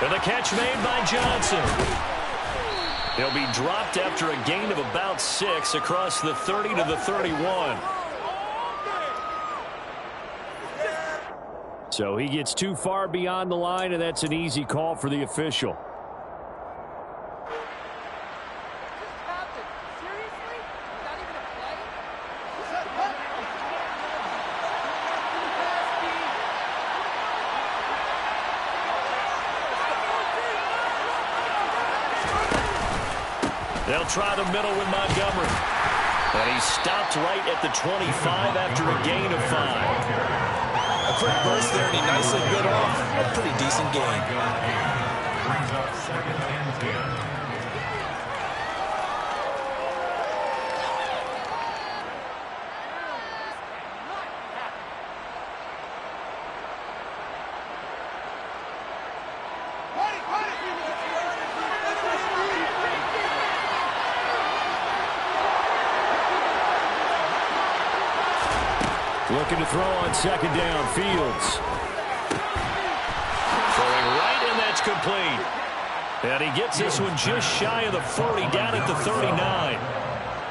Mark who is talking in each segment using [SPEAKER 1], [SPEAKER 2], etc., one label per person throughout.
[SPEAKER 1] And the catch made by Johnson. He'll be dropped after a gain of about 6 across the 30 to the 31. So he gets too far beyond the line, and that's an easy call for the official. They'll try the middle with Montgomery. And he's stopped right at the 25 after a gain of 5.
[SPEAKER 2] A quick burst there, and he nicely bit off a pretty decent gain.
[SPEAKER 3] Brings up 2nd and 10.
[SPEAKER 1] Looking to throw on 2nd down. Fields. Throwing right, and that's complete. And he gets this one just shy of the 40, down at the 39.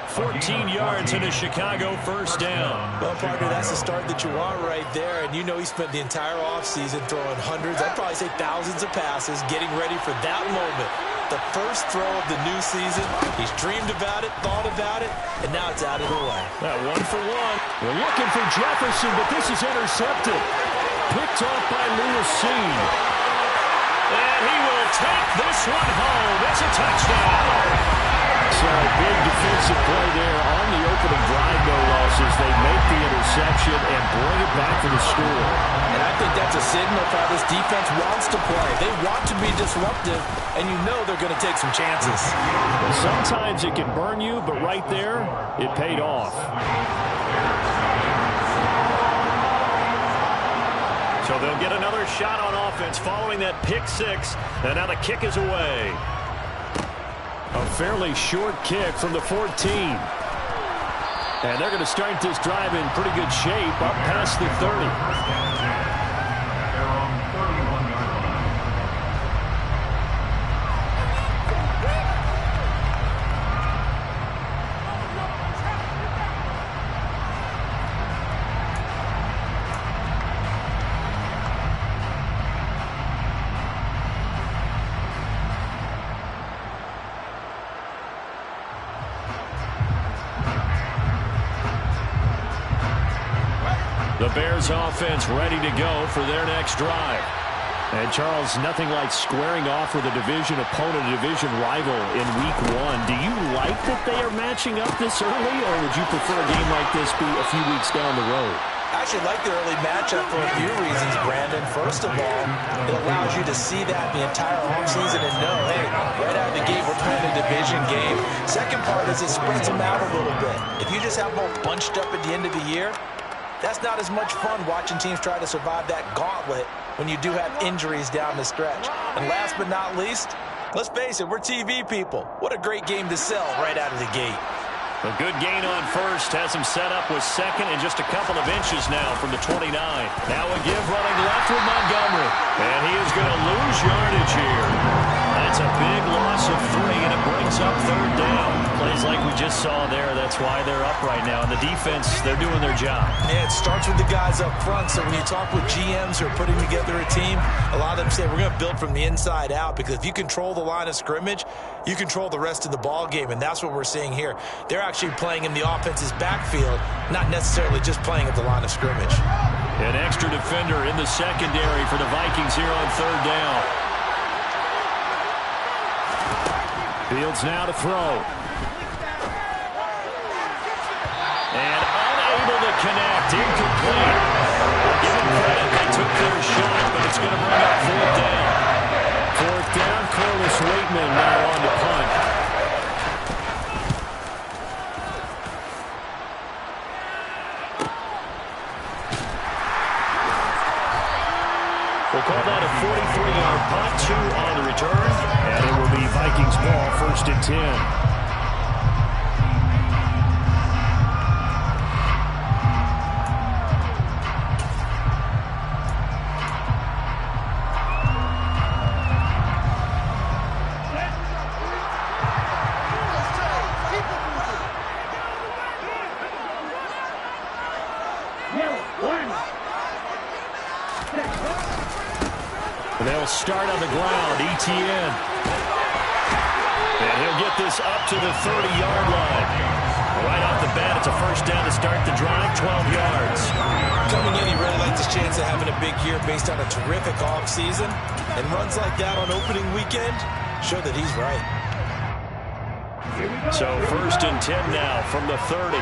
[SPEAKER 1] 14 yards and a Chicago first down.
[SPEAKER 2] Well, partner, that's the start that you want right there. And you know he spent the entire offseason throwing hundreds, I'd probably say thousands of passes, getting ready for that moment. The first throw of the new season. He's dreamed about it, thought about it, and now it's out of the way.
[SPEAKER 1] That 1 for 1. They're looking for Jefferson, but this is intercepted. Picked off by Lewis Seen. And he will take this one home. It's a touchdown. So big defensive play there on the opening drive, no losses. They make the interception and bring it back for the score.
[SPEAKER 2] And I think that's a signal for how this defense wants to play. They want to be disruptive, and you know they're going to take some chances.
[SPEAKER 1] Sometimes it can burn you, but right there, it paid off. So they'll get another shot on offense following that pick 6, and now the kick is away. A fairly short kick from the 14. And they're going to start this drive in pretty good shape up past the 30. The Bears offense ready to go for their next drive. And Charles, nothing like squaring off with a division opponent, a division rival in week 1. Do you like that they are matching up this early, or would you prefer a game like this be a few weeks down the road?
[SPEAKER 2] I actually like the early matchup for a few reasons, Brandon. First of all, it allows you to see that the entire offseason and know, hey, right out of the gate, we're playing a division game. Second part is it spreads them out a little bit. If you just have them all bunched up at the end of the year, that's not as much fun watching teams try to survive that gauntlet when you do have injuries down the stretch. And last but not least, let's face it, we're TV people. What a great game to sell right out of the gate.
[SPEAKER 1] A good gain on first has him set up with 2nd and just a couple of inches now from the 29. Now a give running left with Montgomery. And he is going to lose yardage here. That's a big loss of 3, and it brings up 3rd down. Plays like we just saw there. That's why they're up right now. And the defense, they're doing their job.
[SPEAKER 2] Yeah, it starts with the guys up front. So when you talk with GMs who are putting together a team, a lot of them say we're going to build from the inside out, because if you control the line of scrimmage, you control the rest of the ball game, and that's what we're seeing here. They're actually playing in the offense's backfield, not necessarily just playing at the line of scrimmage.
[SPEAKER 1] An extra defender in the secondary for the Vikings here on 3rd down. Fields now to throw. And unable to connect. Incomplete. Give them credit. They took their shot, but it's going to bring up 4th down. 4th down. Corliss Waitman now on the punt. We'll call that a 43-yard punt, 2 on the return, and it will be Vikings ball, 1st and 10. They'll start on the ground. ETN. And he'll get this up to the 30-yard line. Right off the bat, it's a first down to start the drive, 12 yards.
[SPEAKER 2] Coming in, he really likes his chance of having a big year based on a terrific offseason. And runs like that on opening weekend show that he's right.
[SPEAKER 1] So first and 10 now from the 30.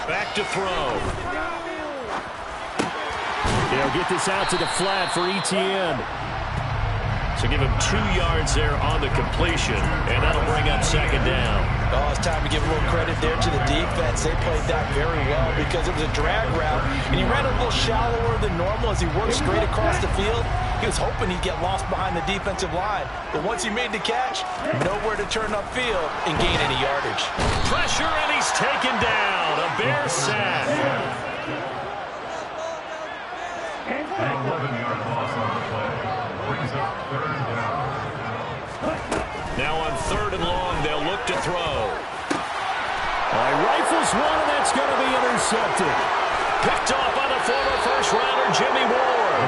[SPEAKER 1] Back to throw. They'll get this out to the flat for ETN. So give him 2 yards there on the completion, and that'll bring up second down.
[SPEAKER 2] Oh, it's time to give a little credit there to the defense. They played that very well because it was a drag route, and he ran a little shallower than normal as he worked straight across the field. He was hoping he'd get lost behind the defensive line, but once he made the catch, nowhere to turn upfield and gain any yardage.
[SPEAKER 1] Pressure, and he's taken down. A Bear sack.
[SPEAKER 3] An 11-yard loss on the play. Brings up third down.
[SPEAKER 1] Now on third and long, they'll look to throw. Rifles one, and that's going to be intercepted. Picked off by the former first-rounder, Jimmy Ward.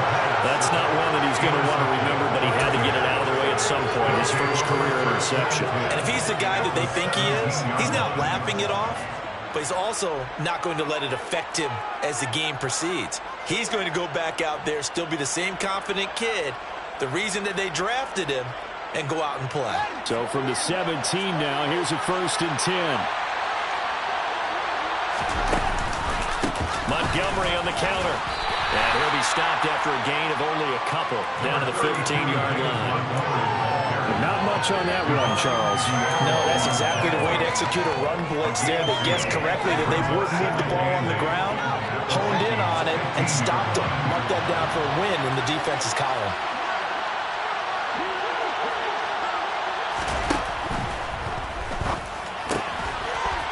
[SPEAKER 1] That's not one that he's going to want to remember, but he had to get it out of the way at some point. His first career interception.
[SPEAKER 2] And if he's the guy that they think he is, he's not laughing it off, but he's also not going to let it affect him as the game proceeds. He's going to go back out there, still be the same confident kid, the reason that they drafted him, and go out and play.
[SPEAKER 1] So from the 17 now, here's a first and 10. Montgomery on the counter. And he'll be stopped after a gain of only a couple down to the 15-yard line. Not much on that run, Charles.
[SPEAKER 2] No, that's exactly the way to execute a run blitz there. They guessed correctly that they would move the ball on the ground, honed in on it, and stopped them. Mark that down for a win in the defense's column.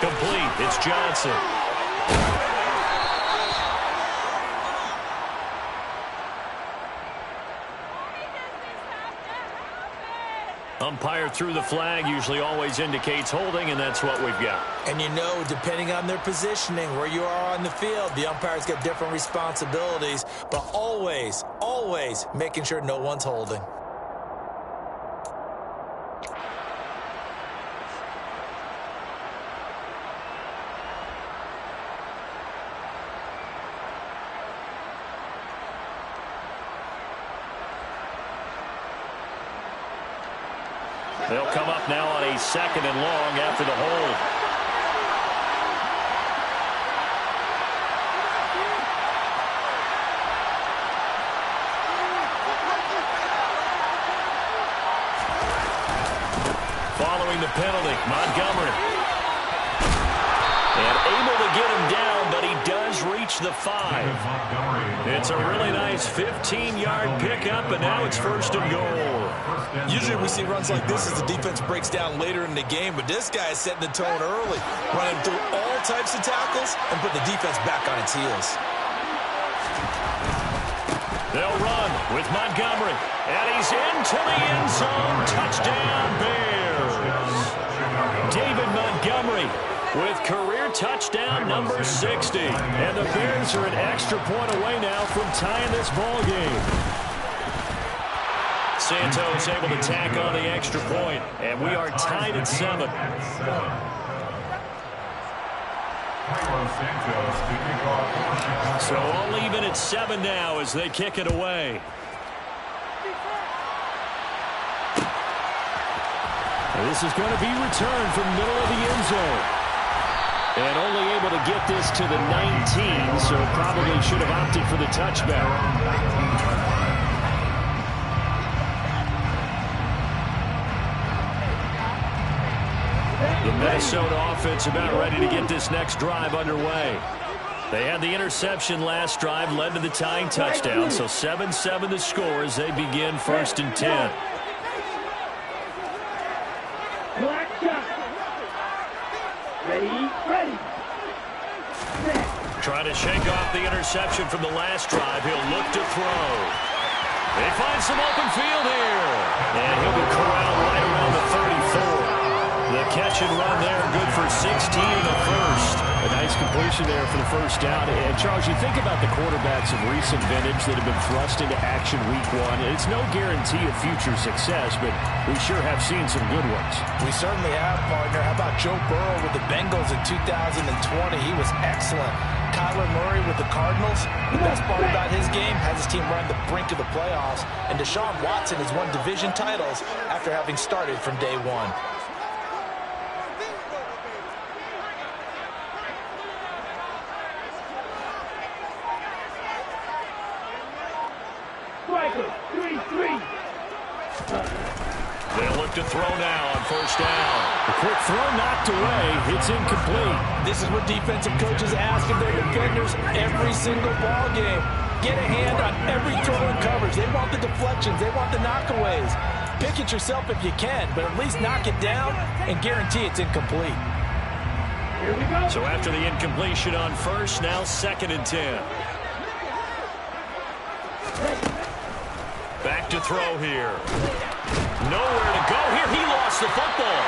[SPEAKER 1] Complete. It's Johnson. Umpire threw the flag, usually always indicates holding, and that's what we've got.
[SPEAKER 2] And you know, depending on their positioning, where you are on the field, the umpires get different responsibilities, but always, always making sure no one's holding.
[SPEAKER 1] They'll come up now on a second and long after the hold. Following the penalty, Montgomery. And able to get him down, but he does reach the 5. It's a really nice 15-yard pickup, and now it's first and goal.
[SPEAKER 2] Usually we see runs like this as the defense breaks down later in the game, but this guy is setting the tone early, running through all types of tackles and put the defense back on its heels.
[SPEAKER 1] They'll run with Montgomery, and he's into the end zone. Touchdown, Bears. David Montgomery with career touchdown number 60. And the Bears are an extra point away now from tying this ball game. Santos able to tack on the extra point, and we are tied at 7. So all even at 7 now as they kick it away. This is going to be returned from the middle of the end zone. And only able to get this to the 19, so probably should have opted for the touchback. The Minnesota offense about ready to get this next drive underway. They had the interception last drive, led to the tying touchdown, so 7-7 the score as they begin first and 10.
[SPEAKER 4] Ready.
[SPEAKER 1] Trying to shake off the interception from the last drive. He'll look to throw. finds some open field here. And he'll be corralled right around the 34. The catch and run there, good for 16 in the first. A nice completion there for the first down. And, Charles, you think about the quarterbacks of recent vintage that have been thrust into action week one. It's no guarantee of future success, but we sure have seen some good ones.
[SPEAKER 2] We certainly have, partner. How about Joe Burrow with the Bengals in 2020? He was excellent. Kyler Murray with the Cardinals. The best part about his game has his team run the brink of the playoffs. And Deshaun Watson has won division titles after having started from day one.
[SPEAKER 1] They'll look to throw now on first down. The quick throw knocked away. It's incomplete.
[SPEAKER 2] This is what defensive coaches ask of their defenders every single ball game. Get a hand on every throw and coverage. They want the deflections. They want the knockaways. Pick it yourself if you can, but at least knock it down and guarantee it's incomplete.
[SPEAKER 1] Here we go. So after the incompletion on first, now 2nd and 10. Back to throw here. Nowhere to go here. He lost the football.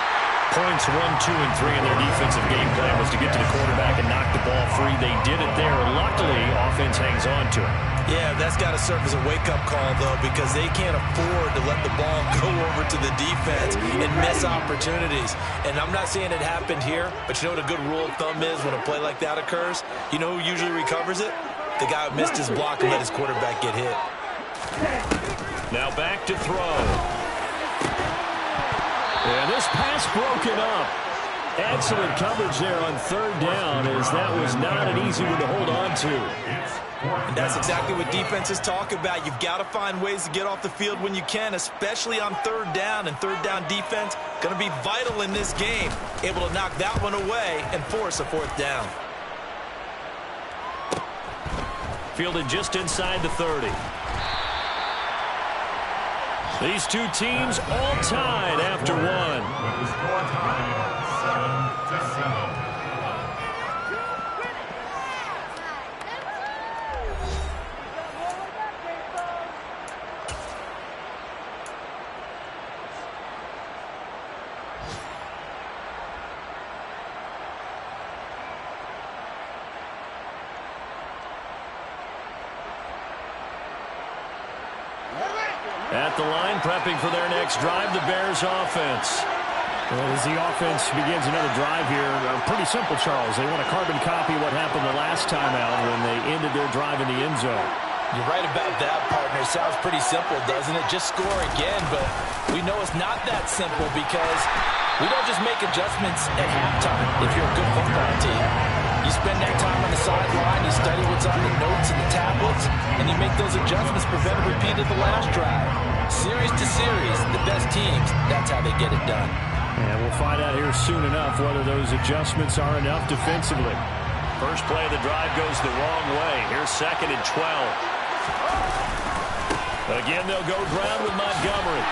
[SPEAKER 1] Points 1, 2, and 3 in their defensive game plan was to get to the quarterback and knock the ball free. They did it there. Luckily, offense hangs on to it.
[SPEAKER 2] Yeah, that's got to serve as a wake-up call, though, because they can't afford to let the ball go over to the defense and miss opportunities. And I'm not saying it happened here, but you know what a good rule of thumb is when a play like that occurs? You know who usually recovers it? The guy who missed his block and let his quarterback get hit.
[SPEAKER 1] Now back to throw. And this pass broken up. Excellent coverage there on 3rd down, as that was not an easy one to hold on to.
[SPEAKER 2] And that's exactly what defenses talk about. You've got to find ways to get off the field when you can, especially on 3rd down. And 3rd down defense going to be vital in this game. Able to knock that one away and force a 4th down.
[SPEAKER 1] Fielded just inside the 30. These two teams all tied after one.
[SPEAKER 3] With the score tied 7-7.
[SPEAKER 1] At the line, prepping for their next drive, the Bears offense. Well, as the offense begins another drive here, pretty simple, Charles. They want to carbon copy what happened the last time out when they ended their drive in the end zone.
[SPEAKER 2] You're right about that, partner. It sounds pretty simple, doesn't it? Just score again, but we know it's not that simple because we don't just make adjustments at halftime if you're a good football team. You spend that time on the sideline, you study what's on the notes and the tablets, and you make those adjustments, prevent a repeat of the last drive. Series to series, the best teams, that's how they get it done.
[SPEAKER 1] And we'll find out here soon enough whether those adjustments are enough defensively. First play of the drive goes the wrong way. Here's 2nd and 12. Again, they'll go ground with Montgomery.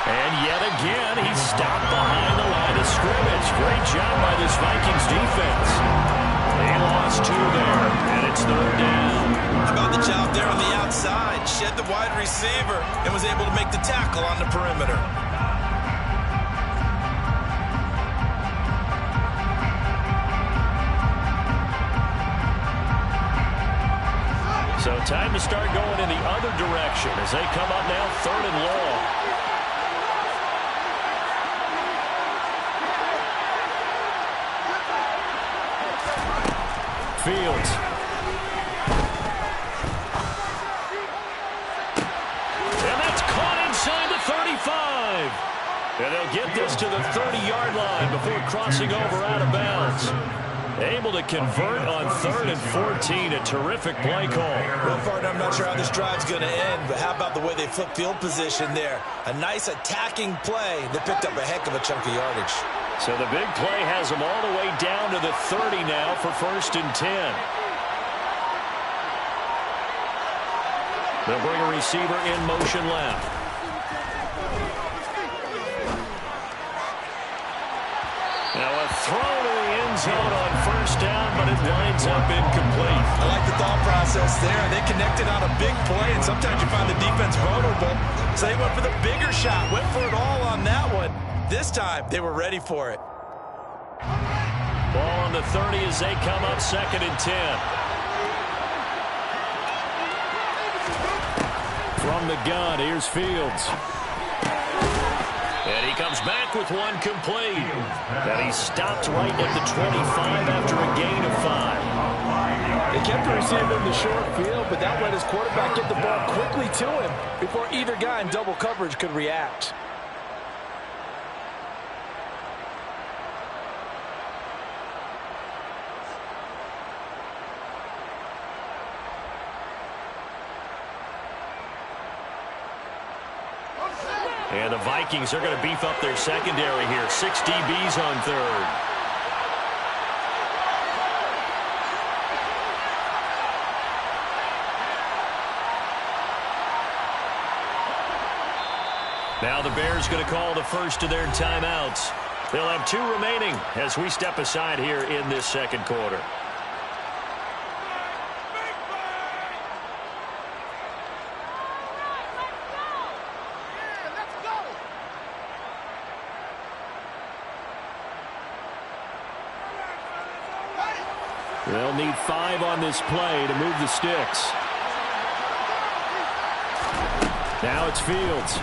[SPEAKER 1] And yet again, he's stopped behind the line of scrimmage. Great job by this Vikings defense. They lost 2 there, and it's 3rd down.
[SPEAKER 2] How about the job there on the outside? Shed the wide receiver and was able to make the tackle on the perimeter.
[SPEAKER 1] So time to start going in the other direction as they come up now 3rd and long. Fields. And that's caught inside the 35. And they'll get this to the 30-yard line before crossing over out of bounds. Able to convert on 3rd and 14. A terrific play call.
[SPEAKER 2] Well, partner, I'm not sure how this drive's going to end, but how about the way they flip field position there? A nice attacking play that picked up a heck of a chunk of yardage.
[SPEAKER 1] So the big play has them all the way down to the 30 now for 1st and 10. They'll bring a receiver in motion left. Now a throw to the end zone on 1st down, but it winds up incomplete.
[SPEAKER 2] I like the thought process there. They connected on a big play, and sometimes you find the defense vulnerable but so they went for the bigger shot, went for it all on that one. This time, they were ready for it.
[SPEAKER 1] Ball on the 30 as they come up 2nd and 10. From the gun, here's Fields. And he comes back with one complete. And he stopped right at the 25 after a gain of 5.
[SPEAKER 4] They kept the receiver in the short field, but that let his quarterback get the ball quickly to him before either guy in double coverage could react.
[SPEAKER 1] And the Vikings are going to beef up their secondary here. 6 DBs on 3rd. Now the Bears going to call the first of their timeouts. They'll have 2 remaining as we step aside here in this 2nd quarter. They'll need 5 on this play to move the sticks. Now it's Fields.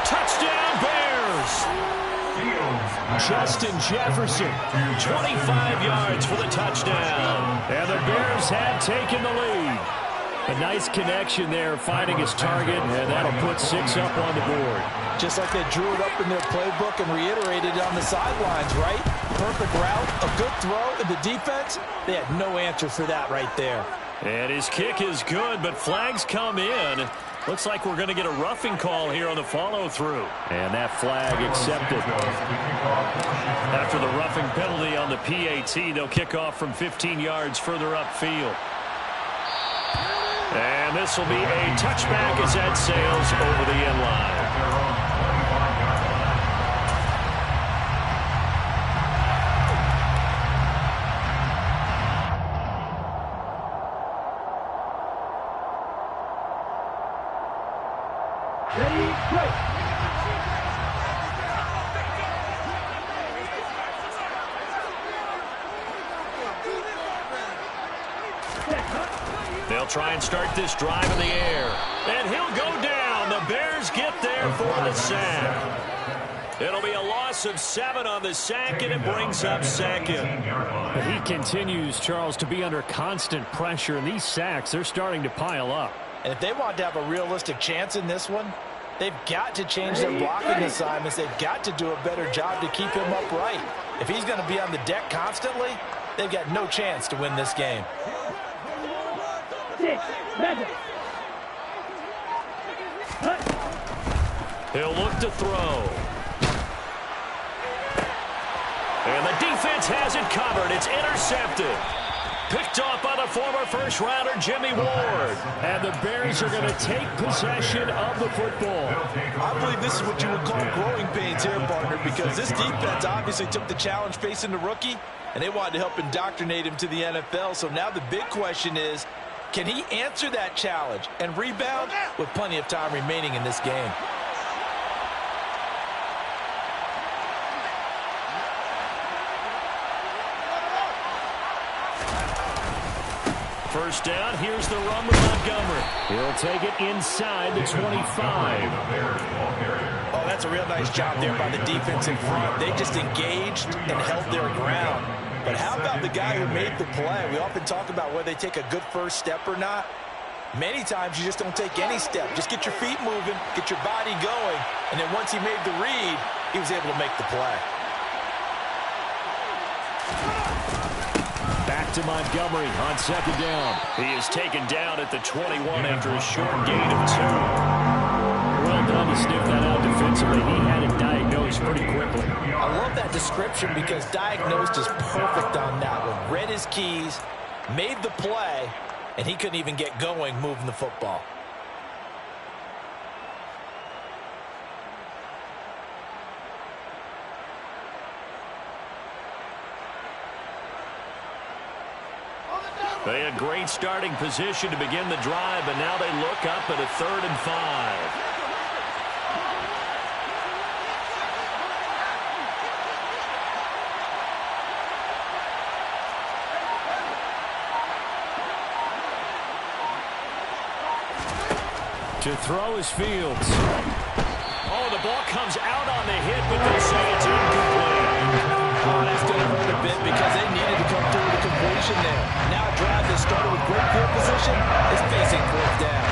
[SPEAKER 1] Touchdown Bears! Justin Jefferson, 25 yards for the touchdown. And the Bears have taken the lead. A nice connection there, finding his target, and that'll put 6 up on the board.
[SPEAKER 4] Just like they drew it up in their playbook and reiterated it on the sidelines, right? Perfect route, a good throw, and the defense, they had no answer for that right there.
[SPEAKER 1] And his kick is good, but flags come in. Looks like we're going to get a roughing call here on the follow-through. And that flag accepted. After the roughing penalty on the PAT, they'll kick off from 15 yards further upfield. And this will be a touchback as that sails over the end line. They'll try and start this drive in the air. And he'll go down. The Bears get there for the sack. It'll be a loss of 7 on the sack, and it brings up 2nd.
[SPEAKER 5] But he continues, Charles, to be under constant pressure, and these sacks, they're starting to pile up.
[SPEAKER 4] And if they want to have a realistic chance in this one, they've got to change their blocking assignments. They've got to do a better job to keep him upright. If he's going to be on the deck constantly, they've got no chance to win this game.
[SPEAKER 1] He'll look to throw. And the defense has it covered. It's intercepted. Picked off by the former first-rounder Jimmy Ward. And the Bears are going to take possession of the football.
[SPEAKER 4] I believe this is what you would call growing pains here, partner, because this defense obviously took the challenge facing the rookie, and they wanted to help indoctrinate him to the NFL. So now the big question is, can he answer that challenge and rebound with plenty of time remaining in this game?
[SPEAKER 1] First down, here's the run with Montgomery.
[SPEAKER 5] He'll take it inside the 25.
[SPEAKER 4] Oh, that's a real nice job there by the defense in front. They just engaged and held their ground. But how about the guy who made the play? We often talk about whether they take a good first step or not. Many times you just don't take any step. Just get your feet moving, get your body going, and then once he made the read, he was able to make the play.
[SPEAKER 5] Back to Montgomery on 2nd down.
[SPEAKER 1] He is taken down at the 21 after a short gain of 2.
[SPEAKER 5] Well done to sniff that out defensively. He had it diagnosed pretty quickly.
[SPEAKER 4] I love that description because diagnosed is perfect on that one. Read his keys, made the play, and he couldn't even get going moving the football.
[SPEAKER 5] They had great starting position to begin the drive, but now they look up at a 3rd and 5. To throw is Fields. Oh, the ball comes out on the hit, but they say it's incomplete.
[SPEAKER 4] Oh, that's going to hurt a bit because they needed to come through with a completion there. Now a drive that started with great field position is facing 4th down.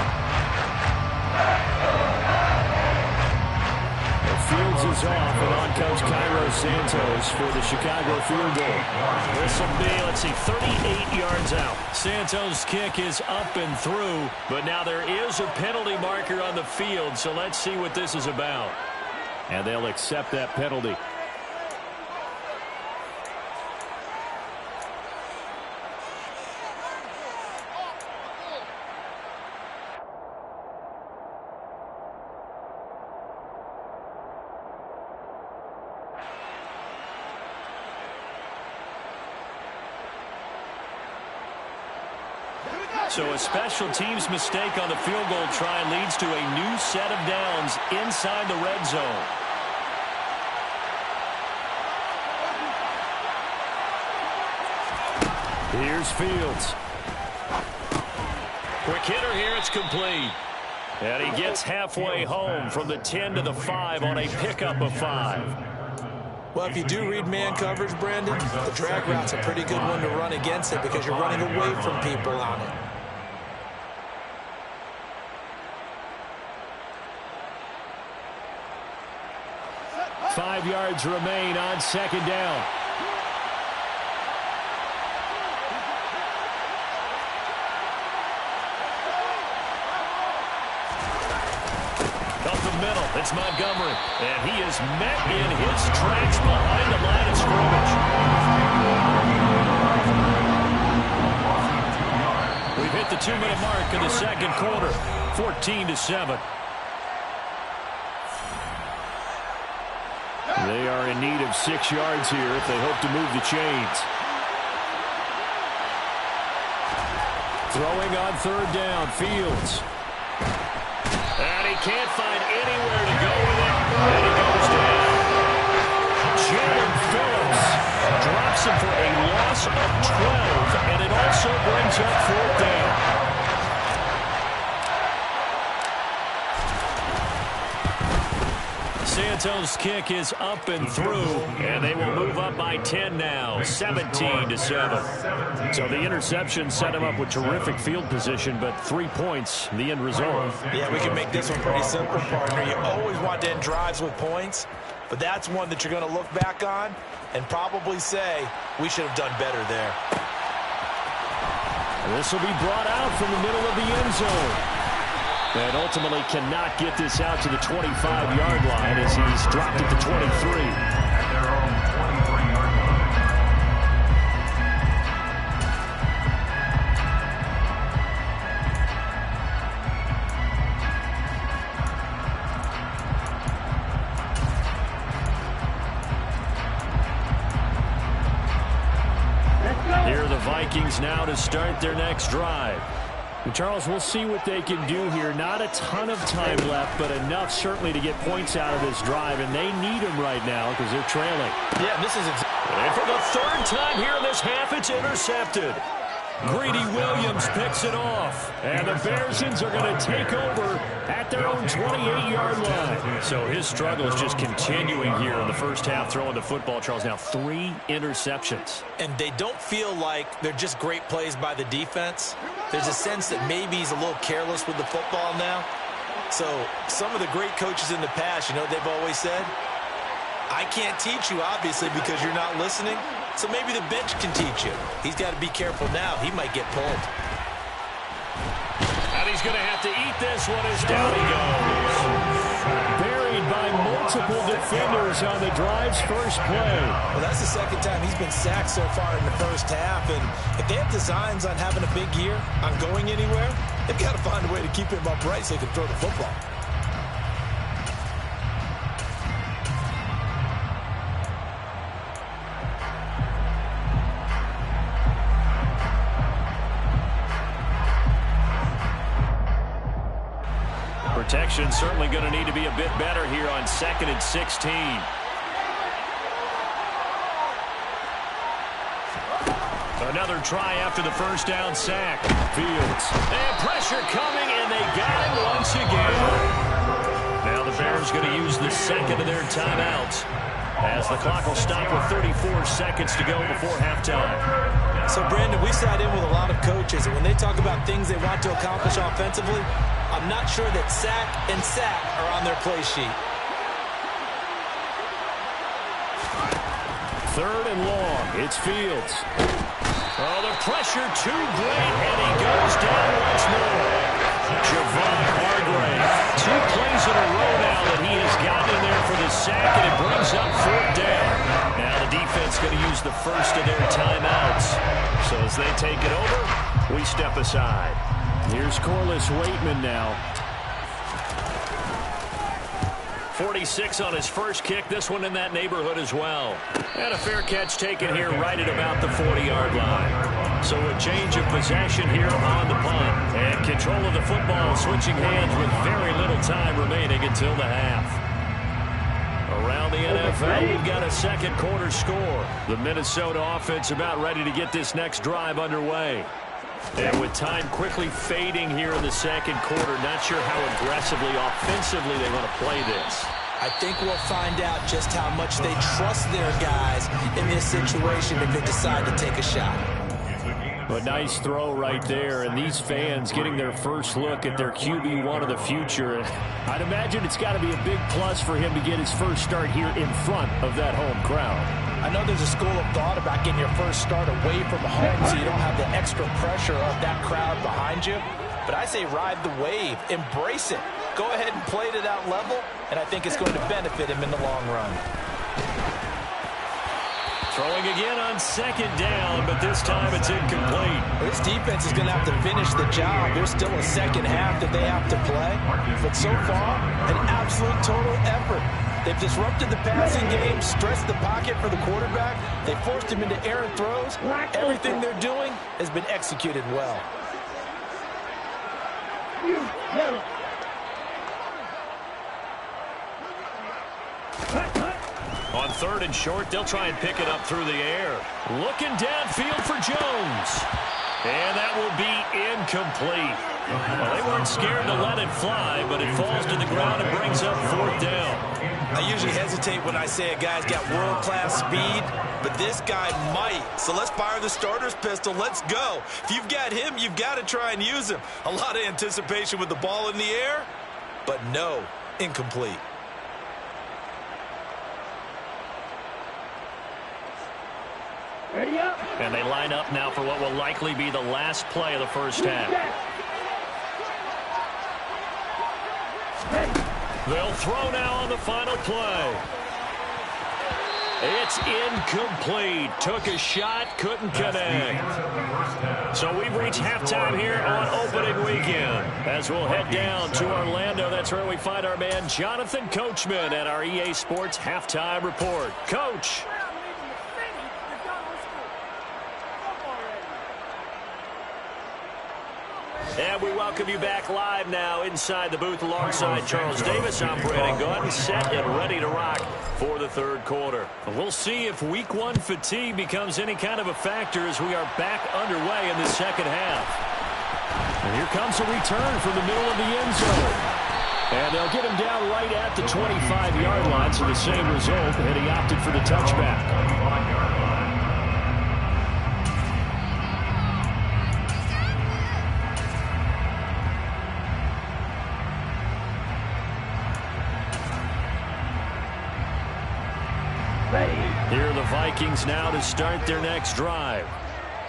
[SPEAKER 5] Fields is off, and on comes Cairo Santos for the Chicago field goal. This will be, let's see, 38 yards out. Santos' kick is up and through, but now there is a penalty marker on the field, so let's see what this is about. And they'll accept that penalty. So a special teams mistake on the field goal try leads to a new set of downs inside the red zone. Here's Fields. Quick hitter here, it's complete. And he gets halfway home from the 10 to the 5 on a pickup of 5.
[SPEAKER 4] Well, if you do read man coverage, Brandon, the drag route's a pretty good one to run against it because you're running away from people on it.
[SPEAKER 5] Five yards remain on 2nd down. Up the middle, it's Montgomery. And he is met in his tracks behind the line of scrimmage. We've hit the 2-minute mark in the 2nd quarter. 14-7. They are in need of 6 yards here if they hope to move the chains. Throwing on 3rd down, Fields. And he can't find anywhere to go with it. And he goes down. Jalen Phillips drops him for a loss of 12, and it also brings up 4th down. Santos' kick is up and through, and they will move up by 10 now, 17-7. So the interception set him up with terrific field position, but 3 points, the end result.
[SPEAKER 4] Yeah, we can make this one pretty simple, partner. You always want to end drives with points, but that's one that you're going to look back on and probably say, we should have done better there.
[SPEAKER 5] This will be brought out from the middle of the end zone. And ultimately cannot get this out to the 25-yard line as he's dropped it to 23.
[SPEAKER 3] At their own 23-yard line.
[SPEAKER 5] Here are the Vikings now to start their next drive. And Charles, we'll see what they can do here. Not a ton of time left, but enough certainly to get points out of this drive, and they need them right now because they're trailing.
[SPEAKER 4] Yeah, this is
[SPEAKER 5] and for the 3rd time here in this half, it's intercepted. Greedy Williams picks it off, and the Bearsons are going to take over at their own 28-yard line. So his struggle is just continuing here in the first half, throwing the football. Charles, now 3 interceptions.
[SPEAKER 4] And they don't feel like they're just great plays by the defense. There's a sense that maybe he's a little careless with the football now. So some of the great coaches in the past, you know what they've always said? I can't teach you, obviously, because you're not listening. So maybe the bench can teach you. He's got to be careful now. He might get pulled.
[SPEAKER 5] And he's going to have to eat this one as down he goes. Buried by multiple defenders on the drive's first play.
[SPEAKER 4] Well, that's the 2nd time he's been sacked so far in the first half. And if they have designs on having a big year, on going anywhere, they've got to find a way to keep him upright so he can throw the football.
[SPEAKER 5] Protection certainly going to need to be a bit better here on 2nd and 16. Another try after the first down sack. Fields. And pressure coming, and they got him once again. Now the Bears going to use the second of their timeouts, as the clock will stop with 34 seconds to go before halftime.
[SPEAKER 4] So, Brandon, we sat in with a lot of coaches, and when they talk about things they want to accomplish offensively, I'm not sure that sack and sack are on their play sheet.
[SPEAKER 5] 3rd and long. It's Fields. Oh, the pressure too great, and he goes down once more. Javon Hargrave. 2 plays in a row now that he has gotten in there for the sack, and it brings up 4th down. Now the defense going to use the first of their timeouts. So as they take it over, we step aside. Here's Corliss Waitman now. 46 on his first kick. This one in that neighborhood as well. And a fair catch taken here right at about the 40-yard line. So a change of possession here on the punt. And control of the football switching hands with very little time remaining until the half. Around the NFL, we've got a second quarter score. The Minnesota offense about ready to get this next drive underway. And with time quickly fading here in the second quarter, not sure how aggressively, offensively they want to play this.
[SPEAKER 4] I think we'll find out just how much they trust their guys in this situation if they decide to take a shot.
[SPEAKER 5] A nice throw right there, and these fans getting their first look at their QB1 of the future. I'd imagine it's got to be a big plus for him to get his first start here in front of that home crowd.
[SPEAKER 4] I know there's a school of thought about getting your first start away from home so you don't have the extra pressure of that crowd behind you. But I say ride the wave. Embrace it. Go ahead and play to that level, and I think it's going to benefit him in the long run.
[SPEAKER 5] Throwing again on 2nd down, but this time it's incomplete.
[SPEAKER 4] This defense is going to have to finish the job. There's still a second half that they have to play. But so far, an absolute total effort. They've disrupted the passing game, stressed the pocket for the quarterback. They forced him into errant throws. Everything they're doing has been executed well.
[SPEAKER 5] On 3rd and short, they'll try and pick it up through the air. Looking downfield for Jones. And that will be incomplete. Well, they weren't scared to let it fly, but it falls to the ground and brings up 4th down.
[SPEAKER 4] I usually hesitate when I say a guy's got world-class speed, but this guy might. So let's fire the starter's pistol. Let's go. If you've got him, you've got to try and use him. A lot of anticipation with the ball in the air, but no, incomplete.
[SPEAKER 1] Ready up.
[SPEAKER 5] And they line up now for what will likely be the last play of the first half. They'll throw now on the final play. It's incomplete. Took a shot, couldn't connect. So we've reached halftime here on opening weekend. As we'll head down to Orlando, that's where we find our man Jonathan Coachman at our EA Sports Halftime Report. Coach. And we welcome you back live now inside the booth alongside Charles Davis. I'm Brandon Gunn, set and ready to rock for the 3rd quarter. We'll see if week 1 fatigue becomes any kind of a factor as we are back underway in the second half. And here comes a return from the middle of the end zone. And they'll get him down right at the 25-yard line, so the same result, and he opted for the touchback. Here are the Vikings now to start their next drive.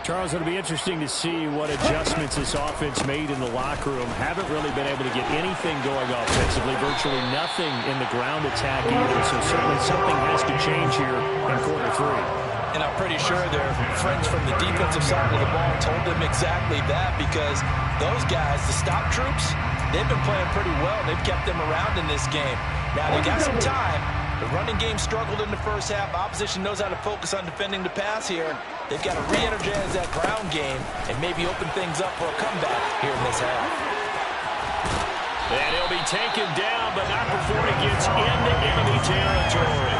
[SPEAKER 5] Charles, it'll be interesting to see what adjustments this offense made in the locker room. Haven't really been able to get anything going offensively. Virtually nothing in the ground attack either. So certainly something has to change here in quarter 3.
[SPEAKER 4] And I'm pretty sure their friends from the defensive side of the ball told them exactly that, because those guys, the stop troops, they've been playing pretty well. They've kept them around in this game. Now, they got some time. The running game struggled in the first half. Opposition knows how to focus on defending the pass here. They've got to re-energize that ground game and maybe open things up for a comeback here in this half.
[SPEAKER 5] And he'll be taken down, but not before he gets into enemy territory.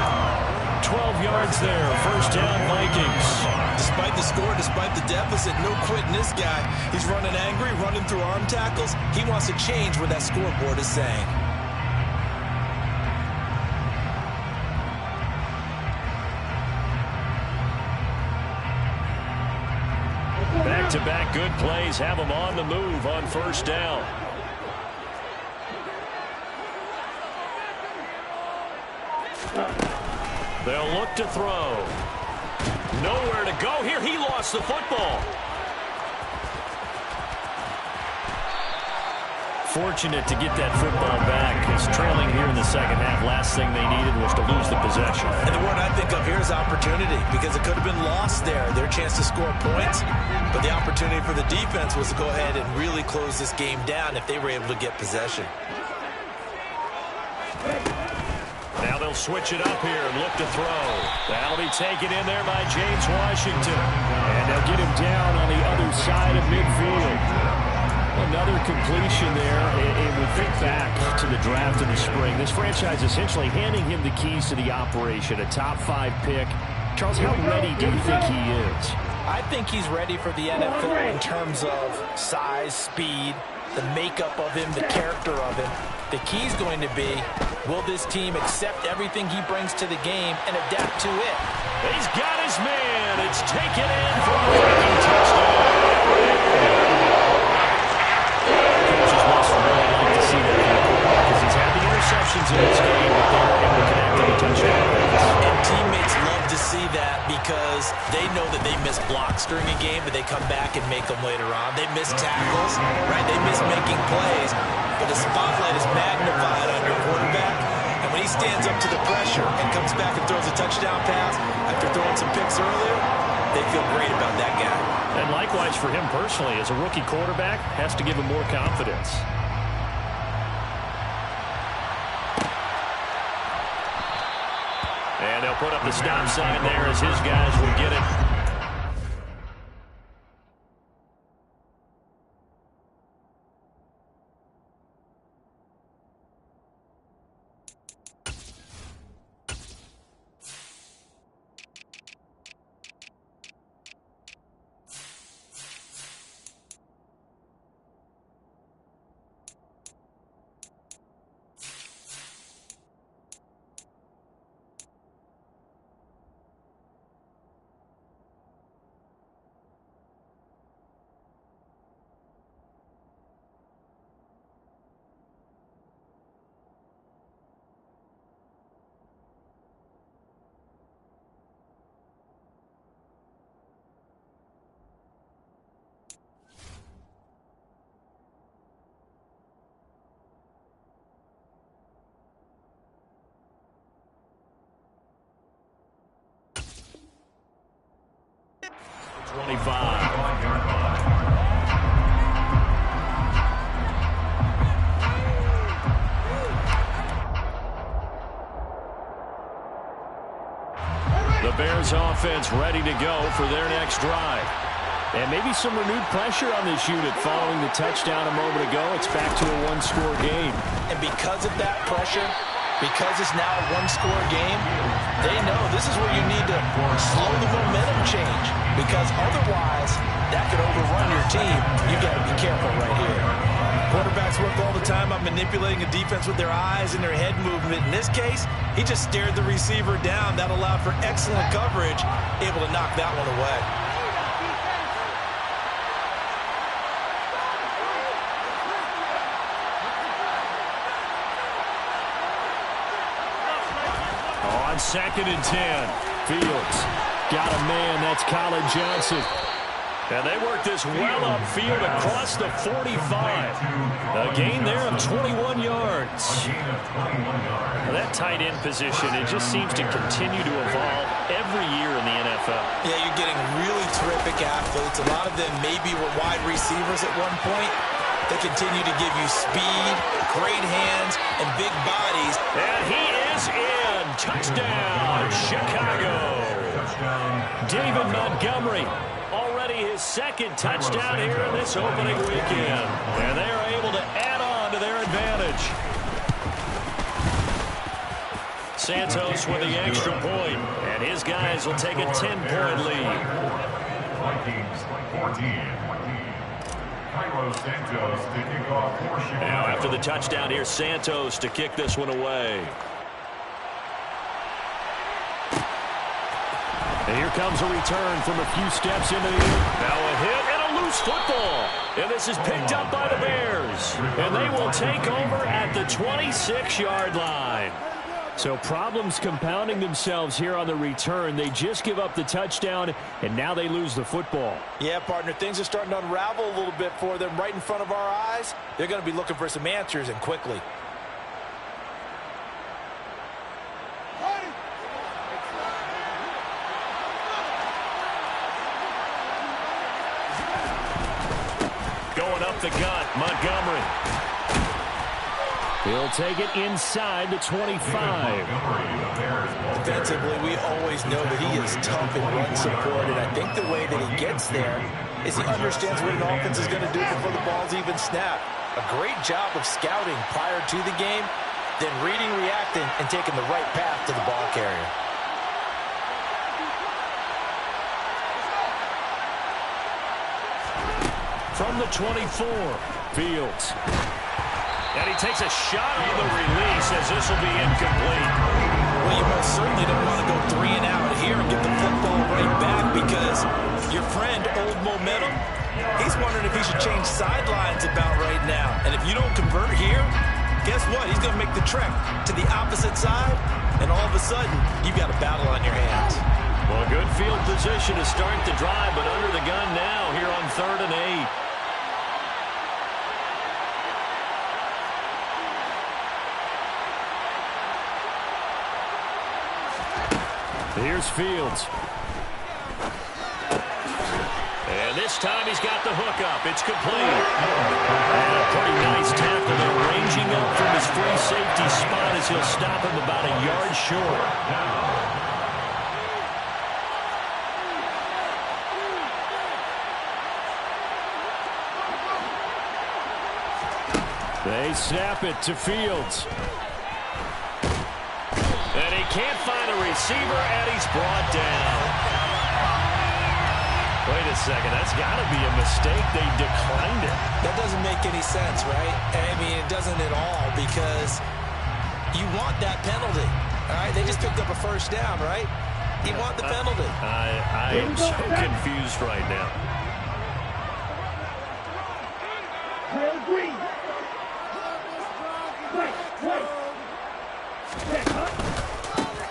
[SPEAKER 5] 12 yards there, first down Vikings.
[SPEAKER 4] Despite the score, despite the deficit, no quitting this guy. He's running angry, running through arm tackles. He wants to change what that scoreboard is saying.
[SPEAKER 5] Back-to-back good plays have him on the move on first down. They'll look to throw. Nowhere to go here. He lost the football. Fortunate to get that football back, because trailing here in the second half, last thing they needed was to lose the possession.
[SPEAKER 4] And the word I think of here is opportunity, because it could have been lost there, their chance to score points. But the opportunity for the defense was to go ahead and really close this game down if they were able to get possession.
[SPEAKER 5] Now they'll switch it up here and look to throw. That'll be taken in there by James Washington. And they'll get him down on the other side of midfield. Another completion there. It would think back to the draft in the spring. This franchise essentially handing him the keys to the operation, a top 5 pick. Charles, how ready do you think he is?
[SPEAKER 2] I think he's ready for the NFL in terms of size, speed, the makeup of him, the character of him. The key's going to be, will this team accept everything he brings to the game and adapt to it?
[SPEAKER 5] He's got his man. It's taken in for a breaking touchdown. Coaches must really like to see that because he's had the interceptions in this game, but they're able to connect on the touchdown.
[SPEAKER 4] And teammates love to see that because they know that they miss blocks during a game, but they come back and make them later on. They miss tackles, right? They miss making plays, but the spotlight is magnified on your quarterback. And when he stands up to the pressure and comes back and throws a touchdown pass after throwing some picks earlier, they feel great about that guy.
[SPEAKER 5] And likewise for him personally, as a rookie quarterback, has to give him more confidence. And they'll put up the stop sign there as his guys will get it. The Bears offense ready to go for their next drive. And maybe some renewed pressure on this unit following the touchdown a moment ago. It's back to a one-score game.
[SPEAKER 2] And because of that pressure, because it's now a one-score game, they know this is where you need to slow the momentum change. Because otherwise, that could overrun your team. You got to be careful right here.
[SPEAKER 4] Quarterbacks work all the time on manipulating a defense with their eyes and their head movement. In this case, he just stared the receiver down. That allowed for excellent coverage, able to knock that one away.
[SPEAKER 5] On 2nd and 10, Fields got a man. That's Colin Johnson. And they work this well upfield across the 45. A gain there of 21 yards. Now that tight end position, it just seems to continue to evolve every year in the NFL.
[SPEAKER 4] Yeah, you're getting really terrific athletes. A lot of them maybe were wide receivers at one point. They continue to give you speed, great hands, and big bodies.
[SPEAKER 5] And he is in. Touchdown, Chicago. David Montgomery. Already his second touchdown here in this opening weekend. And they are able to add on to their advantage. catch. Santos with the extra point, and his guys will take a 10-point lead.
[SPEAKER 3] Vikings 14. Santos to kick off for Chicago.
[SPEAKER 5] Now after the touchdown, here's Santos to kick this one away. And here comes a return from a few steps into the air. Now a hit and a loose football. And this is picked up by the Bears. And they will take over at the 26-yard line. So problems compounding themselves here on the return. They just give up the touchdown, and now they lose the football.
[SPEAKER 4] Yeah, partner, things are starting to unravel a little bit for them right in front of our eyes. They're going to be looking for some answers, and quickly.
[SPEAKER 5] Going up the gut, Montgomery. He'll take it inside the 25.
[SPEAKER 4] Defensively, we always know that he is tough in run support, and I think the way that he gets there is he understands what an offense is going to do before the ball's even snapped. A great job of scouting prior to the game, then reading, reacting, and taking the right path to the ball carrier.
[SPEAKER 5] From the 24, Fields. And he takes a shot on the release as this will be incomplete.
[SPEAKER 4] Well, you most certainly don't want to go 3 and out here and get the football right back because your friend, Old Momentum, he's wondering if he should change sidelines about right now. And if you don't convert here, guess what? He's going to make the trek to the opposite side, and all of a sudden, you've got a battle on your hands.
[SPEAKER 5] Well, good field position to start the drive, but under the gun now here on 3rd and 8. Here's Fields. And this time he's got the hook up. It's complete. And a pretty nice tackle there, ranging up from his free safety spot as he'll stop him about a yard short. They snap it to Fields. And he can't find a receiver, and he's brought down. Wait a second, that's got to be a mistake. They declined it.
[SPEAKER 4] That doesn't make any sense, right? I mean, it doesn't at all because you want that penalty. All right, they just picked up a first down, right? You want the penalty.
[SPEAKER 5] I am so confused right now.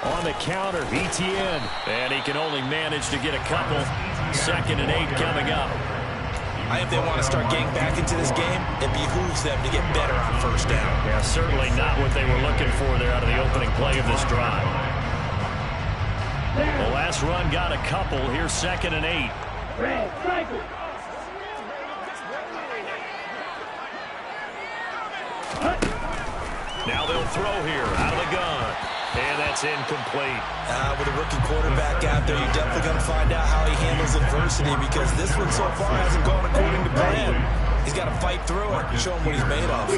[SPEAKER 5] On the counter, ETN. And he can only manage to get a couple. 2nd and 8 coming up.
[SPEAKER 4] I think they want to start getting back into this game. It behooves them to get better on first down.
[SPEAKER 5] Yeah, certainly not what they were looking for there out of the opening play of this drive. The last run got a couple. Here's 2nd and 8. Now they'll throw here out of the gun. And that's incomplete.
[SPEAKER 4] With a rookie quarterback out there, you're definitely going to find out how he handles adversity because this one so far hasn't gone according to plan. He's got to fight through it and show him what he's made of.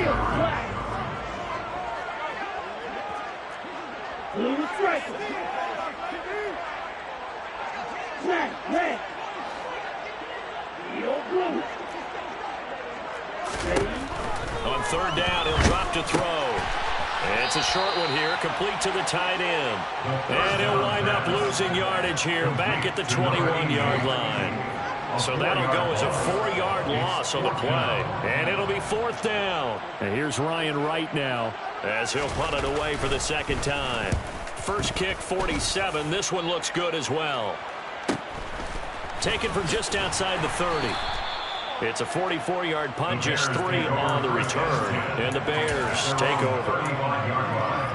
[SPEAKER 5] On 3rd down, he'll drop to throw. It's a short one here, complete to the tight end. And he'll wind up losing yardage here, back at the 21-yard line. So that'll go as a 4-yard loss on the play. And it'll be 4th down. And here's Ryan Wright now as he'll punt it away for the 2nd time. First kick, 47. This one looks good as well. Taken from just outside the 30. It's a 44-yard punt, just 3 on the return. And the Bears take over.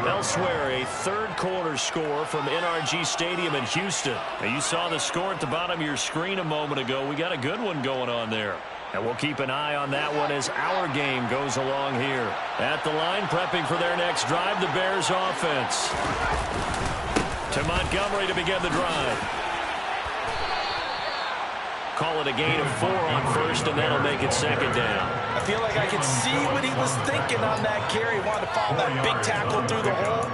[SPEAKER 5] Elsewhere, a 3rd quarter score from NRG Stadium in Houston. Now, you saw the score at the bottom of your screen a moment ago. We got a good one going on there. And we'll keep an eye on that one as our game goes along here. At the line, prepping for their next drive, the Bears offense. To Montgomery to begin the drive. call it a gain of 4 on first, and that'll make it second down.
[SPEAKER 4] I feel like I can see what he was thinking on that carry. He wanted to follow that big tackle through the hole.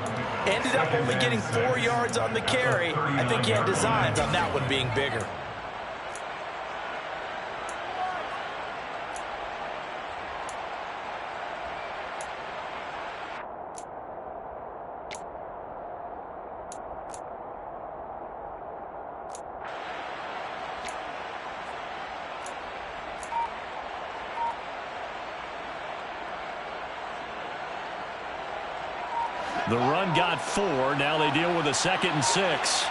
[SPEAKER 4] Ended up only getting 4 yards on the carry. I think he had designs on that one being bigger.
[SPEAKER 5] The run got 4. Now they deal with a 2nd and 6.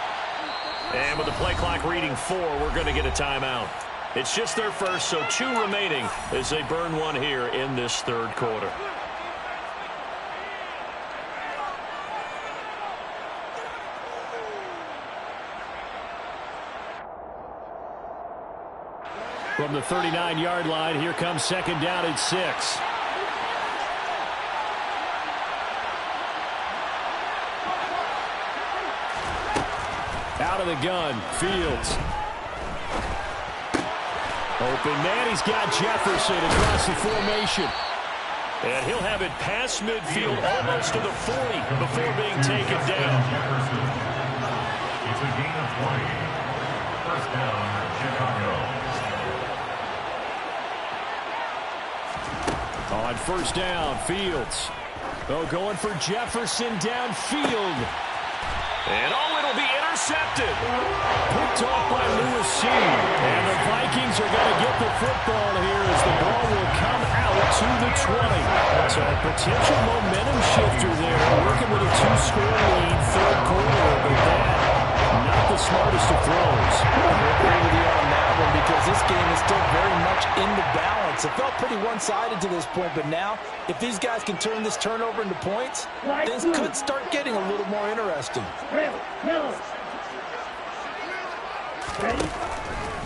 [SPEAKER 5] And with the play clock reading 4, we're going to get a timeout. It's just their first, so 2 remaining as they burn one here in this third quarter. From the 39-yard line, here comes 2nd down and 6. Out of the gun, Fields. Open man, he's got Jefferson across the formation. And he'll have it past midfield, almost to the 40, before being taken down.
[SPEAKER 3] It's a gain of 20. First down, Chicago.
[SPEAKER 5] On first down, Fields. Oh, going for Jefferson downfield. And it'll be intercepted. Picked off by Lewis. And the Vikings are going to get the football here as the ball will come out to the 20. So a potential momentum shifter there, working with a 2-score lead, third quarter, but that, not the smartest of throws.
[SPEAKER 4] I agree with you on that one because this game is still very much in the balance. It felt pretty one-sided to this point, but now, if these guys can turn this turnover into points, things could start getting a little more interesting.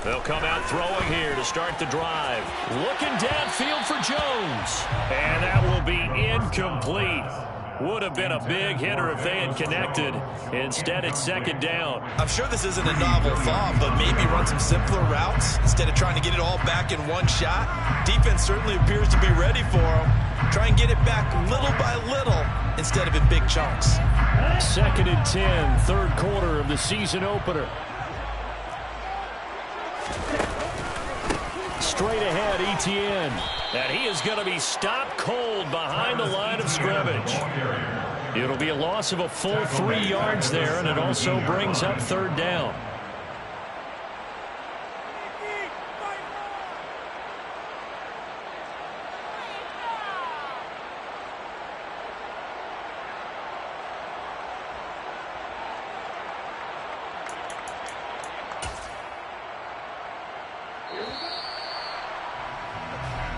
[SPEAKER 5] They'll come out throwing here to start the drive. Looking downfield for Jones. And that will be incomplete. Would have been a big hitter if they had connected. Instead, it's 2nd down.
[SPEAKER 2] I'm sure this isn't a novel thought, but maybe run some simpler routes instead of trying to get it all back in one shot. Defense certainly appears to be ready for them. Try and get it back little by little instead of in big chunks.
[SPEAKER 5] 2nd and 10, third quarter of the season opener. Straight ahead, Etienne. And he is going to be stopped cold behind the line of scrimmage. It'll be a loss of a full 3 yards there, and it also brings up 3rd down.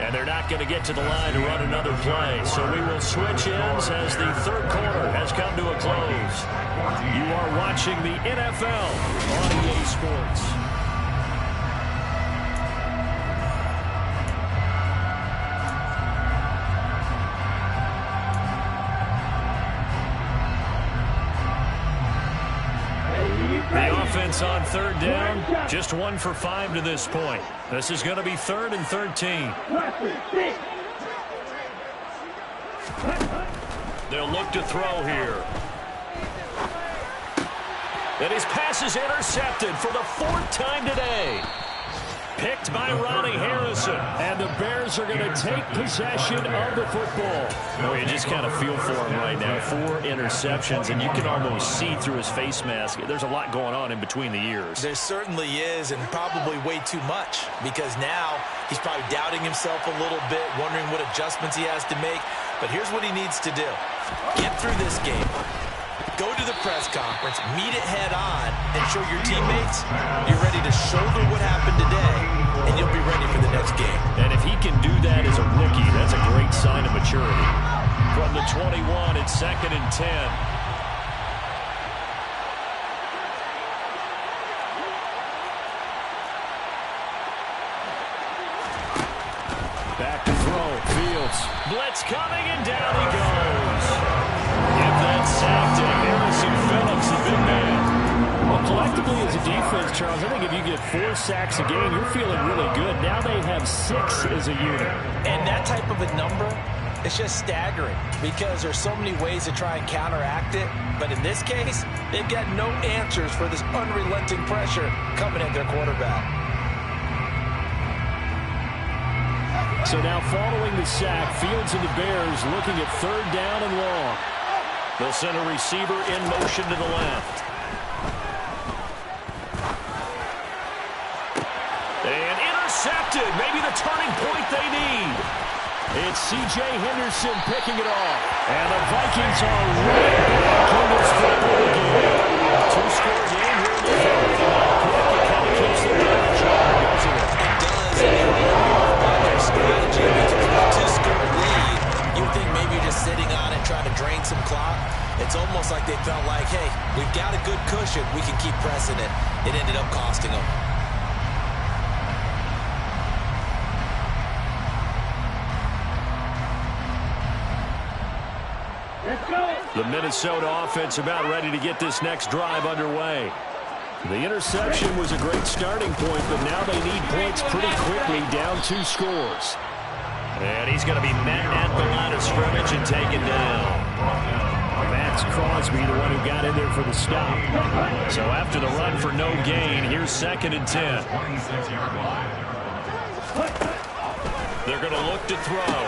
[SPEAKER 5] And they're not going to get to the line to run another play. So we will switch ends as the third quarter has come to a close. You are watching the NFL on EA Sports. The offense on 3rd down, just 1 for 5 to this point. This is going to be 3rd and 13. They'll look to throw here. And his pass is intercepted for the 4th time today. Picked by Ronnie Harrison. And the Bears are going to take possession of the football. Oh, you just kind of feel for him right now. 4 interceptions, and you can almost see through his face mask. There's a lot going on in between the ears.
[SPEAKER 4] There certainly is, and probably way too much, because now he's probably doubting himself a little bit, wondering what adjustments he has to make. But here's what he needs to do. Get through this game. Go to the press conference, meet it head on, and show your teammates you're ready to shoulder what happened today, and you'll be ready for the next game.
[SPEAKER 5] And if he can do that as a rookie, that's a great sign of maturity. From the 21, it's 2nd and 10. Back to throw, Fields. Blitz coming, and down he goes. Give that sack to Harrison Phillips, the big man. Well, collectively as a defense, Charles, I think if you get 4 sacks a game, you're feeling really good. Now they have 6 as a unit.
[SPEAKER 4] And that type of a number, it's just staggering because there's so many ways to try and counteract it. But in this case, they've got no answers for this unrelenting pressure coming at their quarterback.
[SPEAKER 5] So now following the sack, Fields and the Bears looking at 3rd down and long. They'll send a receiver in motion to the left. And intercepted. Maybe the turning point they need. It's C.J. Henderson picking it off. And the Vikings are right back in this football game. 2-score game here in the 4th. It kind of keeps the damage on, doesn't it?
[SPEAKER 4] It does. And you wonder about their strategy because with a 2-score lead, you would think maybe you're just sitting on it trying to drain some clock. It's almost like they felt like, hey, we've got a good cushion. We can keep pressing it. It ended up costing them.
[SPEAKER 5] The Minnesota offense about ready to get this next drive underway. The interception was a great starting point, but now they need points pretty quickly, down 2 scores. And he's going to be met at the line of scrimmage and taken down. Max Crosby, the one who got in there for the stop. So after the run for no gain, here's 2nd and 10. They're going to look to throw.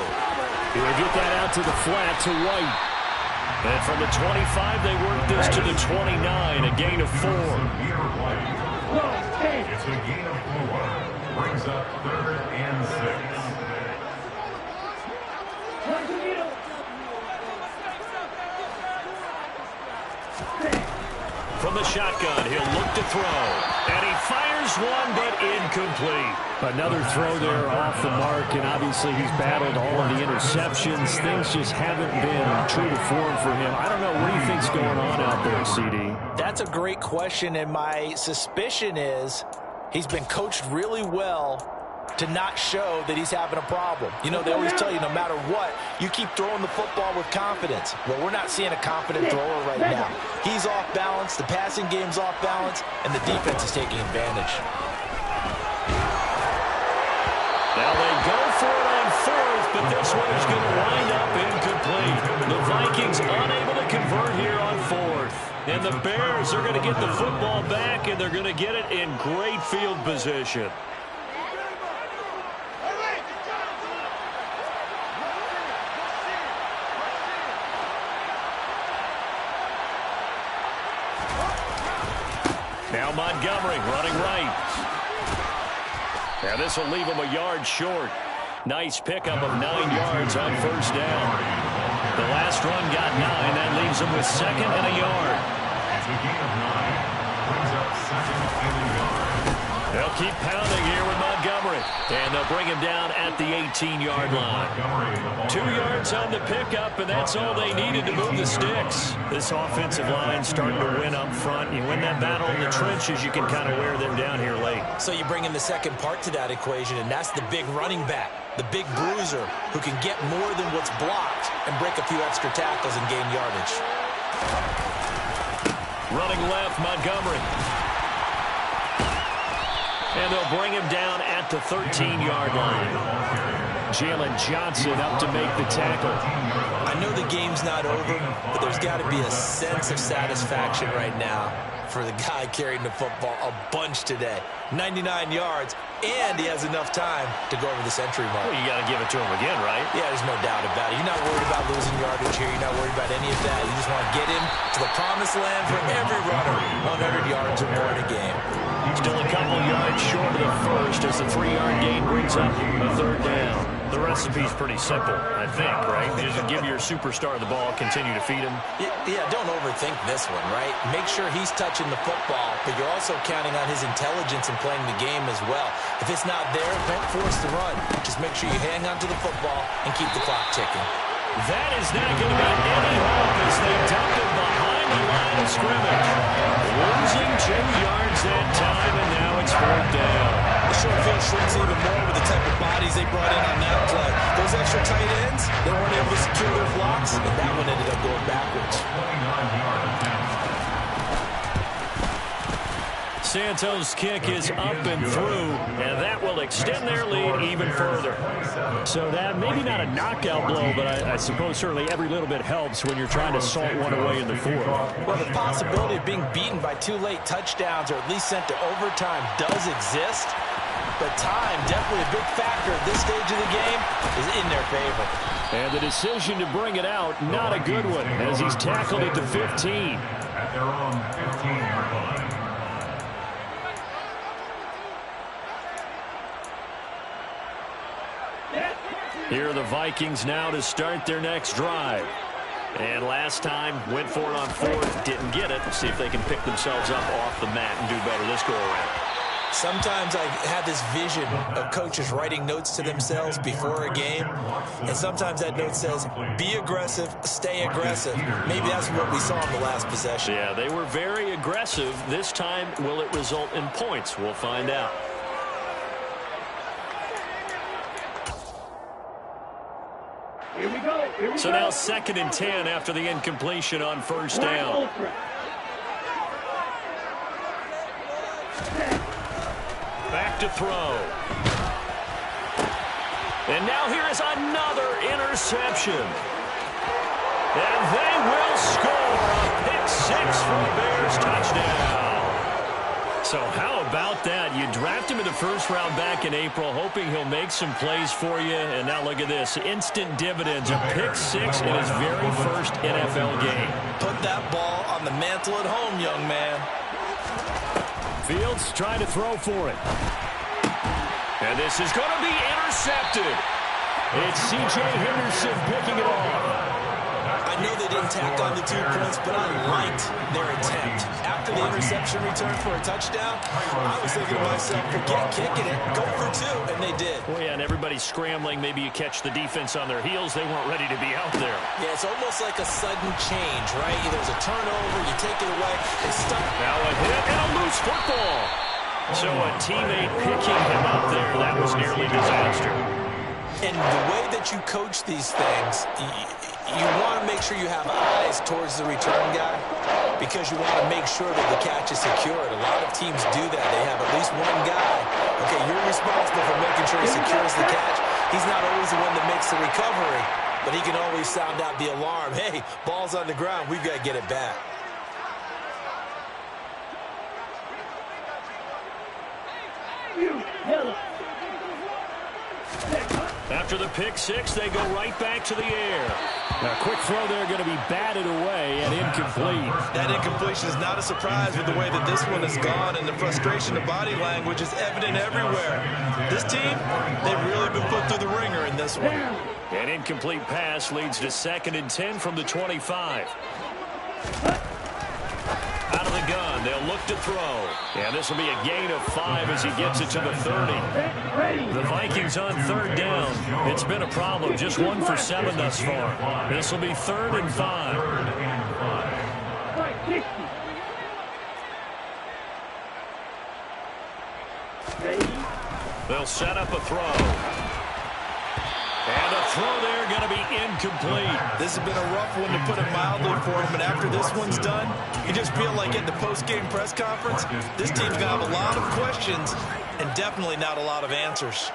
[SPEAKER 5] He'll get that out to the flat to White. And from the 25, they work this to the 29, a gain of 4.
[SPEAKER 3] It's a gain of 4. Brings up 3rd and 6.
[SPEAKER 5] From the shotgun, he'll look to throw. And he fires one, but incomplete. Another throw there off the mark, and obviously he's battled all of the interceptions. Things just haven't been true to form for him. I don't know. What do you think's going on out there, CD?
[SPEAKER 4] That's a great question, and my suspicion is he's been coached really well to not show that he's having a problem. You know, they always tell you no matter what, you keep throwing the football with confidence. Well, we're not seeing a confident thrower right now. He's off balance, the passing game's off balance, and the defense is taking advantage.
[SPEAKER 5] Now they go for it on 4th, but this one is going to wind up incomplete. The Vikings unable to convert here on 4th. And the Bears are going to get the football back, and they're going to get it in great field position. Now Montgomery running right. Now this will leave him a yard short. Nice pickup of 9 yards on 1st down. The last run got 9. That leaves him with 2nd and a yard.
[SPEAKER 3] It's a gain of 9. Brings up 2nd and a yard.
[SPEAKER 5] They'll keep pounding here with Montgomery. And they'll bring him down at the 18-yard line. 2 yards on the pickup, and that's all they needed to move the sticks. This offensive line starting to win up front. You win that battle in the trenches, you can kind of wear them down here late.
[SPEAKER 4] So you bring in the second part to that equation, and that's the big running back, the big bruiser, who can get more than what's blocked and break a few extra tackles and gain yardage.
[SPEAKER 5] Running left, Montgomery. And they'll bring him down at the 13-yard line. Jalen Johnson up to make the tackle.
[SPEAKER 4] I know the game's not over, but there's got to be a sense of satisfaction right now for the guy carrying the football a bunch today. 99 yards, and he has enough time to go over the century mark.
[SPEAKER 5] Well, you got to give it to him again, right?
[SPEAKER 4] Yeah, there's no doubt about it. You're not worried about losing yardage here. You're not worried about any of that. You just want to get him to the promised land for every runner. 100 yards or more in a game.
[SPEAKER 5] Still a couple yards short of the first as the 3-yard gain brings up a 3rd down. The recipe's pretty simple, I think, right? Just give your superstar the ball, continue to feed him.
[SPEAKER 4] Yeah, don't overthink this one, right? Make sure he's touching the football, but you're also counting on his intelligence in playing the game as well. If it's not there, don't force the run. Just make sure you hang on to the football and keep the clock ticking.
[SPEAKER 5] That is not going to be any hope as they dump it behind the line of scrimmage. Losing 2 yards that time, and now it's 4th down.
[SPEAKER 4] The short field shrinks even more with the type of bodies they brought in on that play. Those extra tight ends, they weren't able to secure their blocks, and that one ended up going backwards.
[SPEAKER 5] Santos' kick is up and through, and that will extend their lead even further. So that maybe not a knockout blow, but I suppose certainly every little bit helps when you're trying to salt one away in the fourth.
[SPEAKER 4] Well, the possibility of being beaten by 2 late touchdowns or at least sent to overtime does exist, but time, definitely a big factor at this stage of the game, is in their favor.
[SPEAKER 5] And the decision to bring it out, not a good one, as he's tackled at the 15.
[SPEAKER 3] At their own 15-yard line.
[SPEAKER 5] Here are the Vikings now to start their next drive. And last time, went for it on fourth, didn't get it. See if they can pick themselves up off the mat and do better this go-around.
[SPEAKER 4] Sometimes I have this vision of coaches writing notes to themselves before a game, and sometimes that note says, be aggressive, stay aggressive. Maybe that's what we saw in the last possession.
[SPEAKER 5] Yeah, they were very aggressive. This time, will it result in points? We'll find out. So now 2nd and 10 after the incompletion on first down. Back to throw. And now here is another interception. And they will score a pick 6 for a Bears touchdown. So how about that? You draft him in the first round back in April, hoping he'll make some plays for you. And now look at this. Instant dividends. A pick 6 in his very first NFL game.
[SPEAKER 4] Put that ball on the mantle at home, young man.
[SPEAKER 5] Fields trying to throw for it. And this is going to be intercepted. It's C.J. Henderson picking it off.
[SPEAKER 4] I know they didn't tack on the 2 points, but I liked their attempt. After the interception return for a touchdown, I was thinking to myself, forget kicking it, go for 2, and they did.
[SPEAKER 5] Well, yeah, and everybody's scrambling. Maybe you catch the defense on their heels. They weren't ready to be out there.
[SPEAKER 4] Yeah, it's almost like a sudden change, right? There's a turnover, you take it away, they stuck.
[SPEAKER 5] Now a hit and a loose football. So a teammate picking him up there. That was nearly disaster.
[SPEAKER 4] And the way that you coach these things, you want to make sure you have eyes towards the return guy because you want to make sure that the catch is secured. A lot of teams do that. They have at least one guy. Okay, you're responsible for making sure he secures the catch. He's not always the one that makes the recovery, but he can always sound out the alarm. Hey, ball's on the ground. We've got to get it back.
[SPEAKER 5] After the pick 6, they go right back to the air. A quick throw there going to be batted away and incomplete.
[SPEAKER 4] That incompletion is not a surprise with the way that this one has gone, and the frustration of body language is evident everywhere. This team, they've really been put through the ringer in this one.
[SPEAKER 5] An incomplete pass leads to 2nd and 10 from the 25. Out of the gun, they'll look to throw. And this will be a gain of 5 as he gets it to the 30. The Vikings on 3rd down. It's been a problem. Just 1 for 7 thus far. This will be 3rd and 5. They'll set up a throw. And a throw there going to be incomplete.
[SPEAKER 4] This has been a rough one, to put it mildly, for him. But after this one's done, you just feel like at the post-game press conference, this team's going to have a lot of questions and definitely not a lot of answers.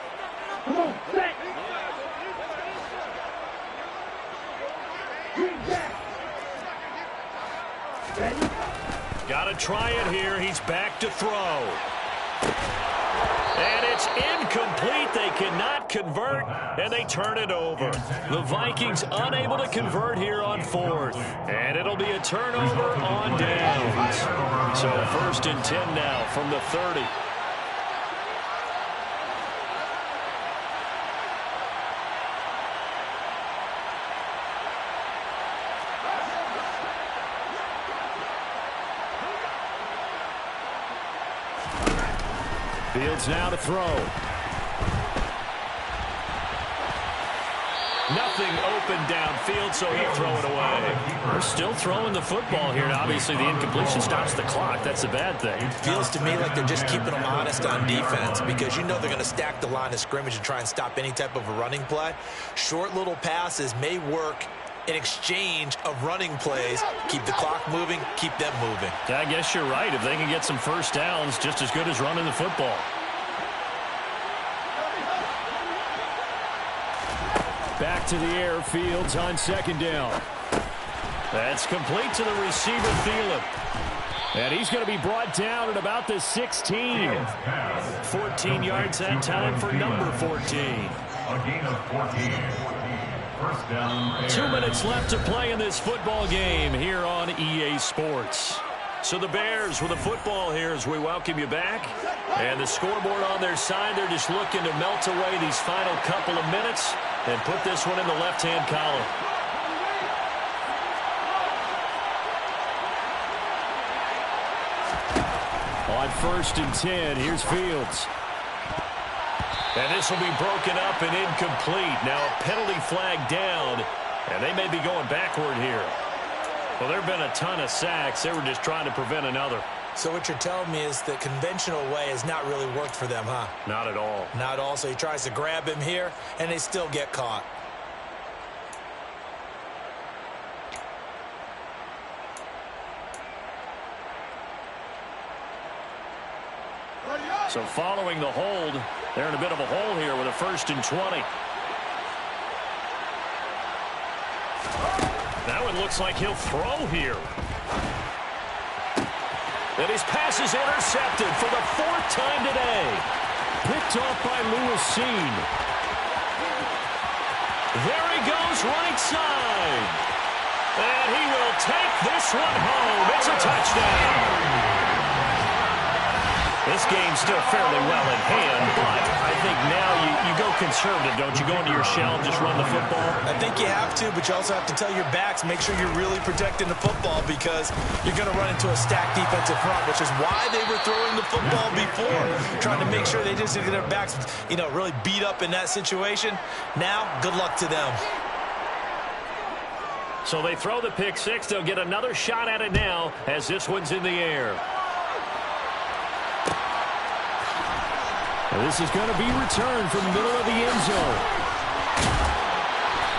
[SPEAKER 5] Got to try it here. He's back to throw. And it's incomplete. They cannot convert, and they turn it over. The Vikings unable to convert here on 4th. And it'll be a turnover on downs. So 1st and 10 now from the 30. Fields now to throw. Nothing open downfield, so he'll throw it away. We're still throwing the football here. Obviously, the incompletion stops the clock. That's a bad thing.
[SPEAKER 4] It feels to me like they're just keeping them honest on defense because you know they're going to stack the line of scrimmage and try and stop any type of a running play. Short little passes may work in exchange of running plays. Keep the clock moving, keep them moving.
[SPEAKER 5] Yeah, I guess you're right. If they can get some first downs, just as good as running the football. Back to the air, Fields on second down. That's complete to the receiver, Thielen. And he's going to be brought down at about the 16. 14 yards that time for number 14.
[SPEAKER 3] A gain of 14. First down.
[SPEAKER 5] 2 minutes left to play in this football game here on EA Sports. So the Bears with the football here as we welcome you back. And the scoreboard on their side, they're just looking to melt away these final couple of minutes and put this one in the left-hand column. On 1st and 10, here's Fields. And this will be broken up and incomplete. Now a penalty flag down, and they may be going backward here. Well, there have been a ton of sacks. They were just trying to prevent another.
[SPEAKER 4] So what you're telling me is the conventional way has not really worked for them, huh?
[SPEAKER 5] Not at all.
[SPEAKER 4] Not at all. So he tries to grab him here, and they still get caught.
[SPEAKER 5] So following the hold, they're in a bit of a hole here with a 1st and 20. Now it looks like he'll throw here. And his pass is intercepted for the 4th time today. Picked off by Lewis. There he goes, right side. And he will take this one home. It's a touchdown. This game's still fairly well in hand, but I think now you go conservative, don't you? Go into your shell and just run the football?
[SPEAKER 4] I think you have to, but you also have to tell your backs, make sure you're really protecting the football because you're going to run into a stacked defensive front, which is why they were throwing the football before, trying to make sure they just didn't get their backs, really beat up in that situation. Now, good luck to them.
[SPEAKER 5] So they throw the pick six. They'll get another shot at it now as this one's in the air. This is going to be returned from the middle of the end zone.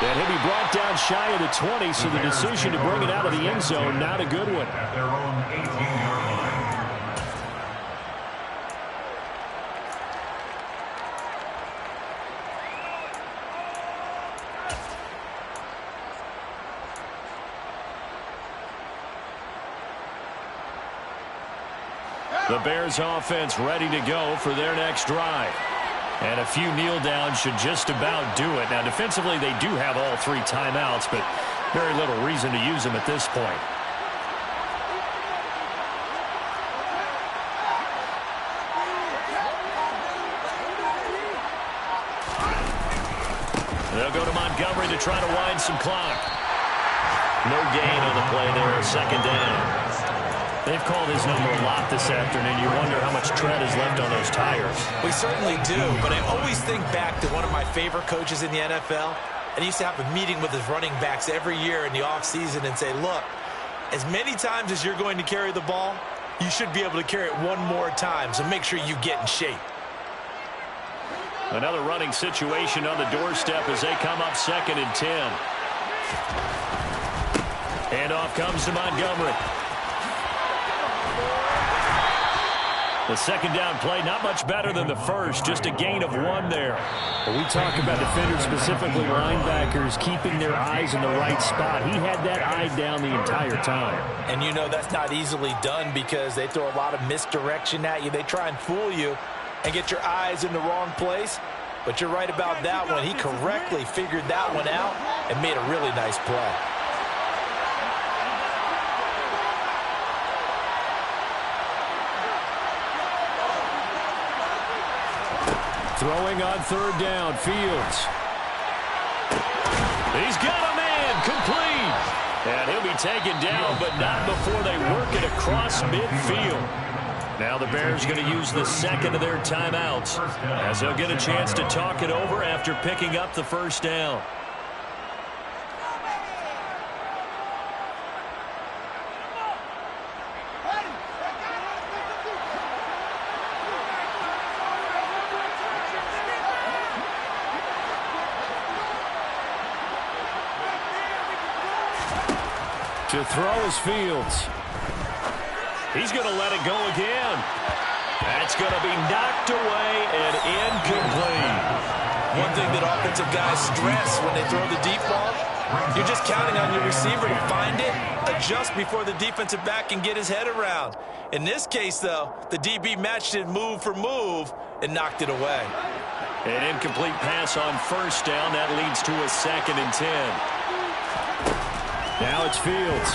[SPEAKER 5] And he'll be brought down shy of the 20, so the decision to bring it out of the end zone, not a good one.
[SPEAKER 3] At their own 18-yard line.
[SPEAKER 5] The Bears offense ready to go for their next drive. And a few kneel downs should just about do it. Now, defensively, they do have all 3 timeouts, but very little reason to use them at this point. They'll go to Montgomery to try to wind some clock. No gain on the play there, 2nd down. They've called his number a lot this afternoon. You wonder how much tread is left on those tires.
[SPEAKER 4] We certainly do, but I always think back to one of my favorite coaches in the NFL. And he used to have a meeting with his running backs every year in the offseason and say, look, as many times as you're going to carry the ball, you should be able to carry it one more time, so make sure you get in shape.
[SPEAKER 5] Another running situation on the doorstep as they come up 2nd and 10. Handoff comes to Montgomery. The 2nd down play, not much better than the first, just a gain of 1 there.
[SPEAKER 6] When we talk about defenders, specifically linebackers, keeping their eyes in the right spot. He had that eye down the entire time.
[SPEAKER 4] And that's not easily done because they throw a lot of misdirection at you. They try and fool you and get your eyes in the wrong place. But you're right about that one. He correctly figured that one out and made a really nice play.
[SPEAKER 6] Throwing on 3rd down, Fields.
[SPEAKER 5] He's got a man, complete. And he'll be taken down, but not before they work it across midfield. Now the Bears going to use the 2nd of their timeouts as they'll get a chance to talk it over after picking up the 1st down.
[SPEAKER 6] To throw is Fields.
[SPEAKER 5] He's going to let it go again. That's going to be knocked away and incomplete.
[SPEAKER 4] One thing that offensive guys stress when they throw the deep ball, you're just counting on your receiver to find it, adjust before the defensive back can get his head around. In this case, though, the DB matched it move for move and knocked it away.
[SPEAKER 5] An incomplete pass on first down. That leads to a 2nd and 10.
[SPEAKER 6] Now it's Fields.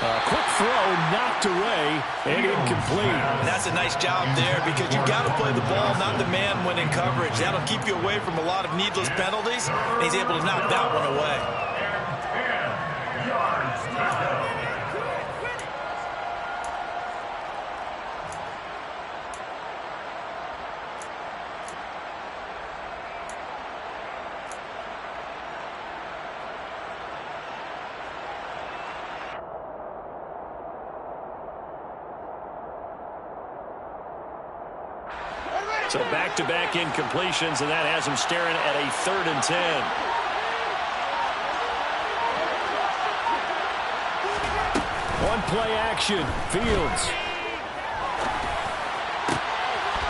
[SPEAKER 6] A quick throw knocked away and incomplete.
[SPEAKER 4] And that's a nice job there because you've got to play the ball, not the man when in coverage. That'll keep you away from a lot of needless penalties, and he's able to knock that one away.
[SPEAKER 5] So back-to-back incompletions, and that has him staring at a 3rd and 10.
[SPEAKER 6] One play action. Fields.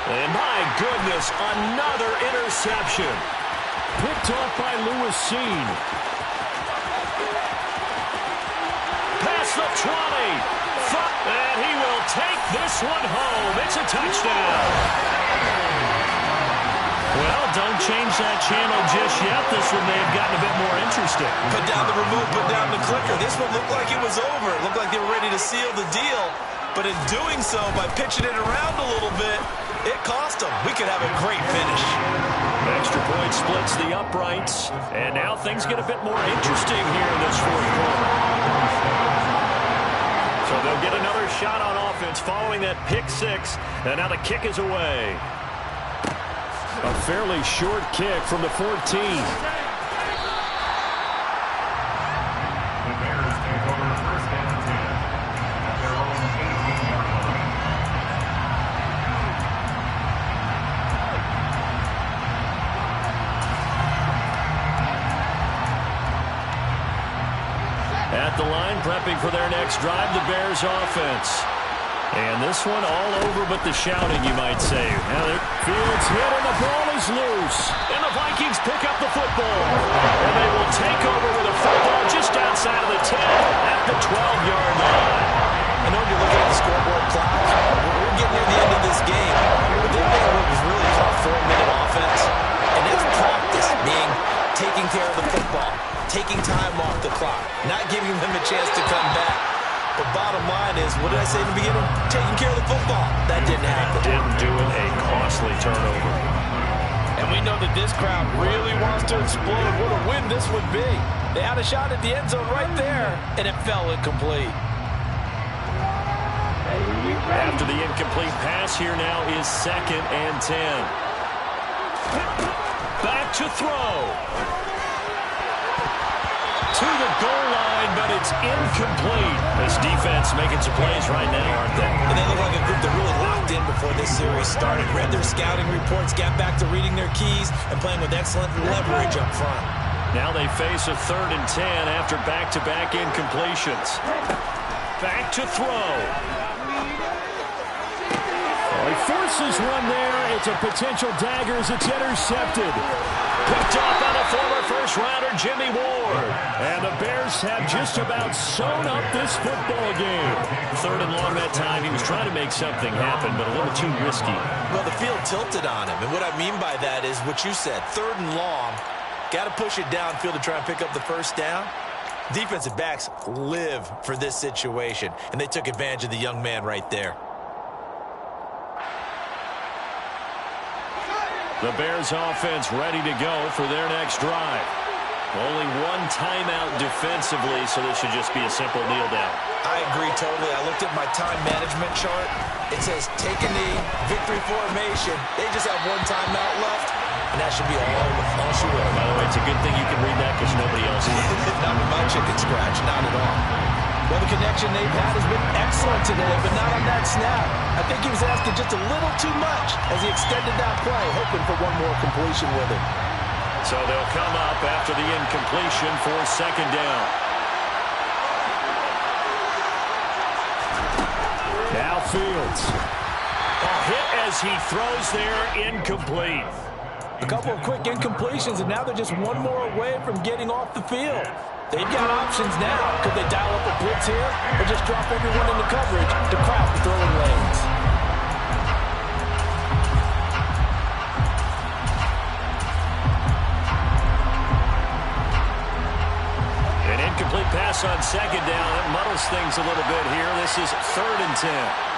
[SPEAKER 5] And my goodness, another interception.
[SPEAKER 6] Picked off by Lewis Seen.
[SPEAKER 5] Past the 20. And he will take this one home. It's a touchdown. Well, don't change that channel just yet. This one may have gotten a bit more interesting.
[SPEAKER 4] Put down the remote, put down the clicker. This one looked like it was over. It looked like they were ready to seal the deal. But in doing so, by pitching it around a little bit, it cost them. We could have a great finish.
[SPEAKER 5] Extra point splits the uprights. And now things get a bit more interesting here in this 4th quarter. So they'll get another shot on offense following that pick 6. And now the kick is away.
[SPEAKER 6] A fairly short kick from the 14.
[SPEAKER 3] The Bears take over 1st and 10 at their own 18-yard line.
[SPEAKER 5] At the line, prepping for their next drive, the Bears offense. And this one all over but the shouting, you might say.
[SPEAKER 6] Now Fields hit and the ball is loose.
[SPEAKER 5] And the Vikings pick up the football. And they will take over with a football just outside of the 10 at the 12-yard line.
[SPEAKER 4] I know you're looking at the scoreboard clock. We're getting near the end of this game. But they made what was really a 4-minute offense. And that's practice, being taking care of the football, taking time off the clock, not giving them a chance to come back. But bottom line is, what did I say in the beginning? Taking care of the football. That didn't happen.
[SPEAKER 5] Didn't do it. A costly turnover.
[SPEAKER 4] And we know that this crowd really wants to explode. What a win this would be. They had a shot at the end zone right there, and it fell incomplete.
[SPEAKER 5] After the incomplete pass, here now is 2nd and 10. Back to throw. To the goal line, but it's incomplete. This defense making some plays right now, aren't they?
[SPEAKER 4] And they look like a group that really locked in before this series started. Read their scouting reports, got back to reading their keys, and playing with excellent leverage up front.
[SPEAKER 5] Now they face a 3rd and 10 after back-to-back incompletions. Back to throw.
[SPEAKER 6] He forces one there. It's a potential dagger as it's intercepted.
[SPEAKER 5] Picked off on a former first-rounder, Jimmy Ward.
[SPEAKER 6] And the Bears have just about sewn up this football game.
[SPEAKER 5] 3rd and long that time. He was trying to make something happen, but a little too risky.
[SPEAKER 4] Well, the field tilted on him. And what I mean by that is what you said. 3rd and long. Got to push it downfield to try and pick up the first down. Defensive backs live for this situation. And they took advantage of the young man right there.
[SPEAKER 5] The Bears offense ready to go for their next drive. Only one timeout defensively, so this should just be a simple kneel down.
[SPEAKER 4] I agree totally. I looked at my time management chart. It says take a knee, victory formation. They just have one timeout left, and that should be all she wrote.
[SPEAKER 5] By the way, it's a good thing you can read that because nobody else can.
[SPEAKER 4] Not with my chicken scratch, not at all. Well, the connection they've had has been excellent today, but not on that snap. I think he was asking just a little too much as he extended that play, hoping for one more completion with it.
[SPEAKER 5] So they'll come up after the incompletion for 2nd down.
[SPEAKER 6] Fields.
[SPEAKER 5] A hit as he throws there, incomplete.
[SPEAKER 4] A couple of quick incompletions, and now they're just one more away from getting off the field. They've got options now. Could they dial up a blitz here or just drop everyone into coverage to crowd the throwing lanes?
[SPEAKER 5] An incomplete pass on second down. It muddles things a little bit here. This is 3rd and 10.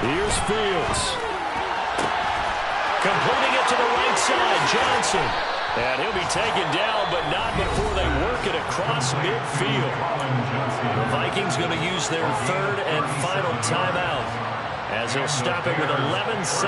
[SPEAKER 6] Here's Fields.
[SPEAKER 5] Completing it to the right side, Johnson. And he'll be taken down, but not before they work it across midfield. The Vikings going to use their 3rd and final timeout as he'll stop it with 11 seconds.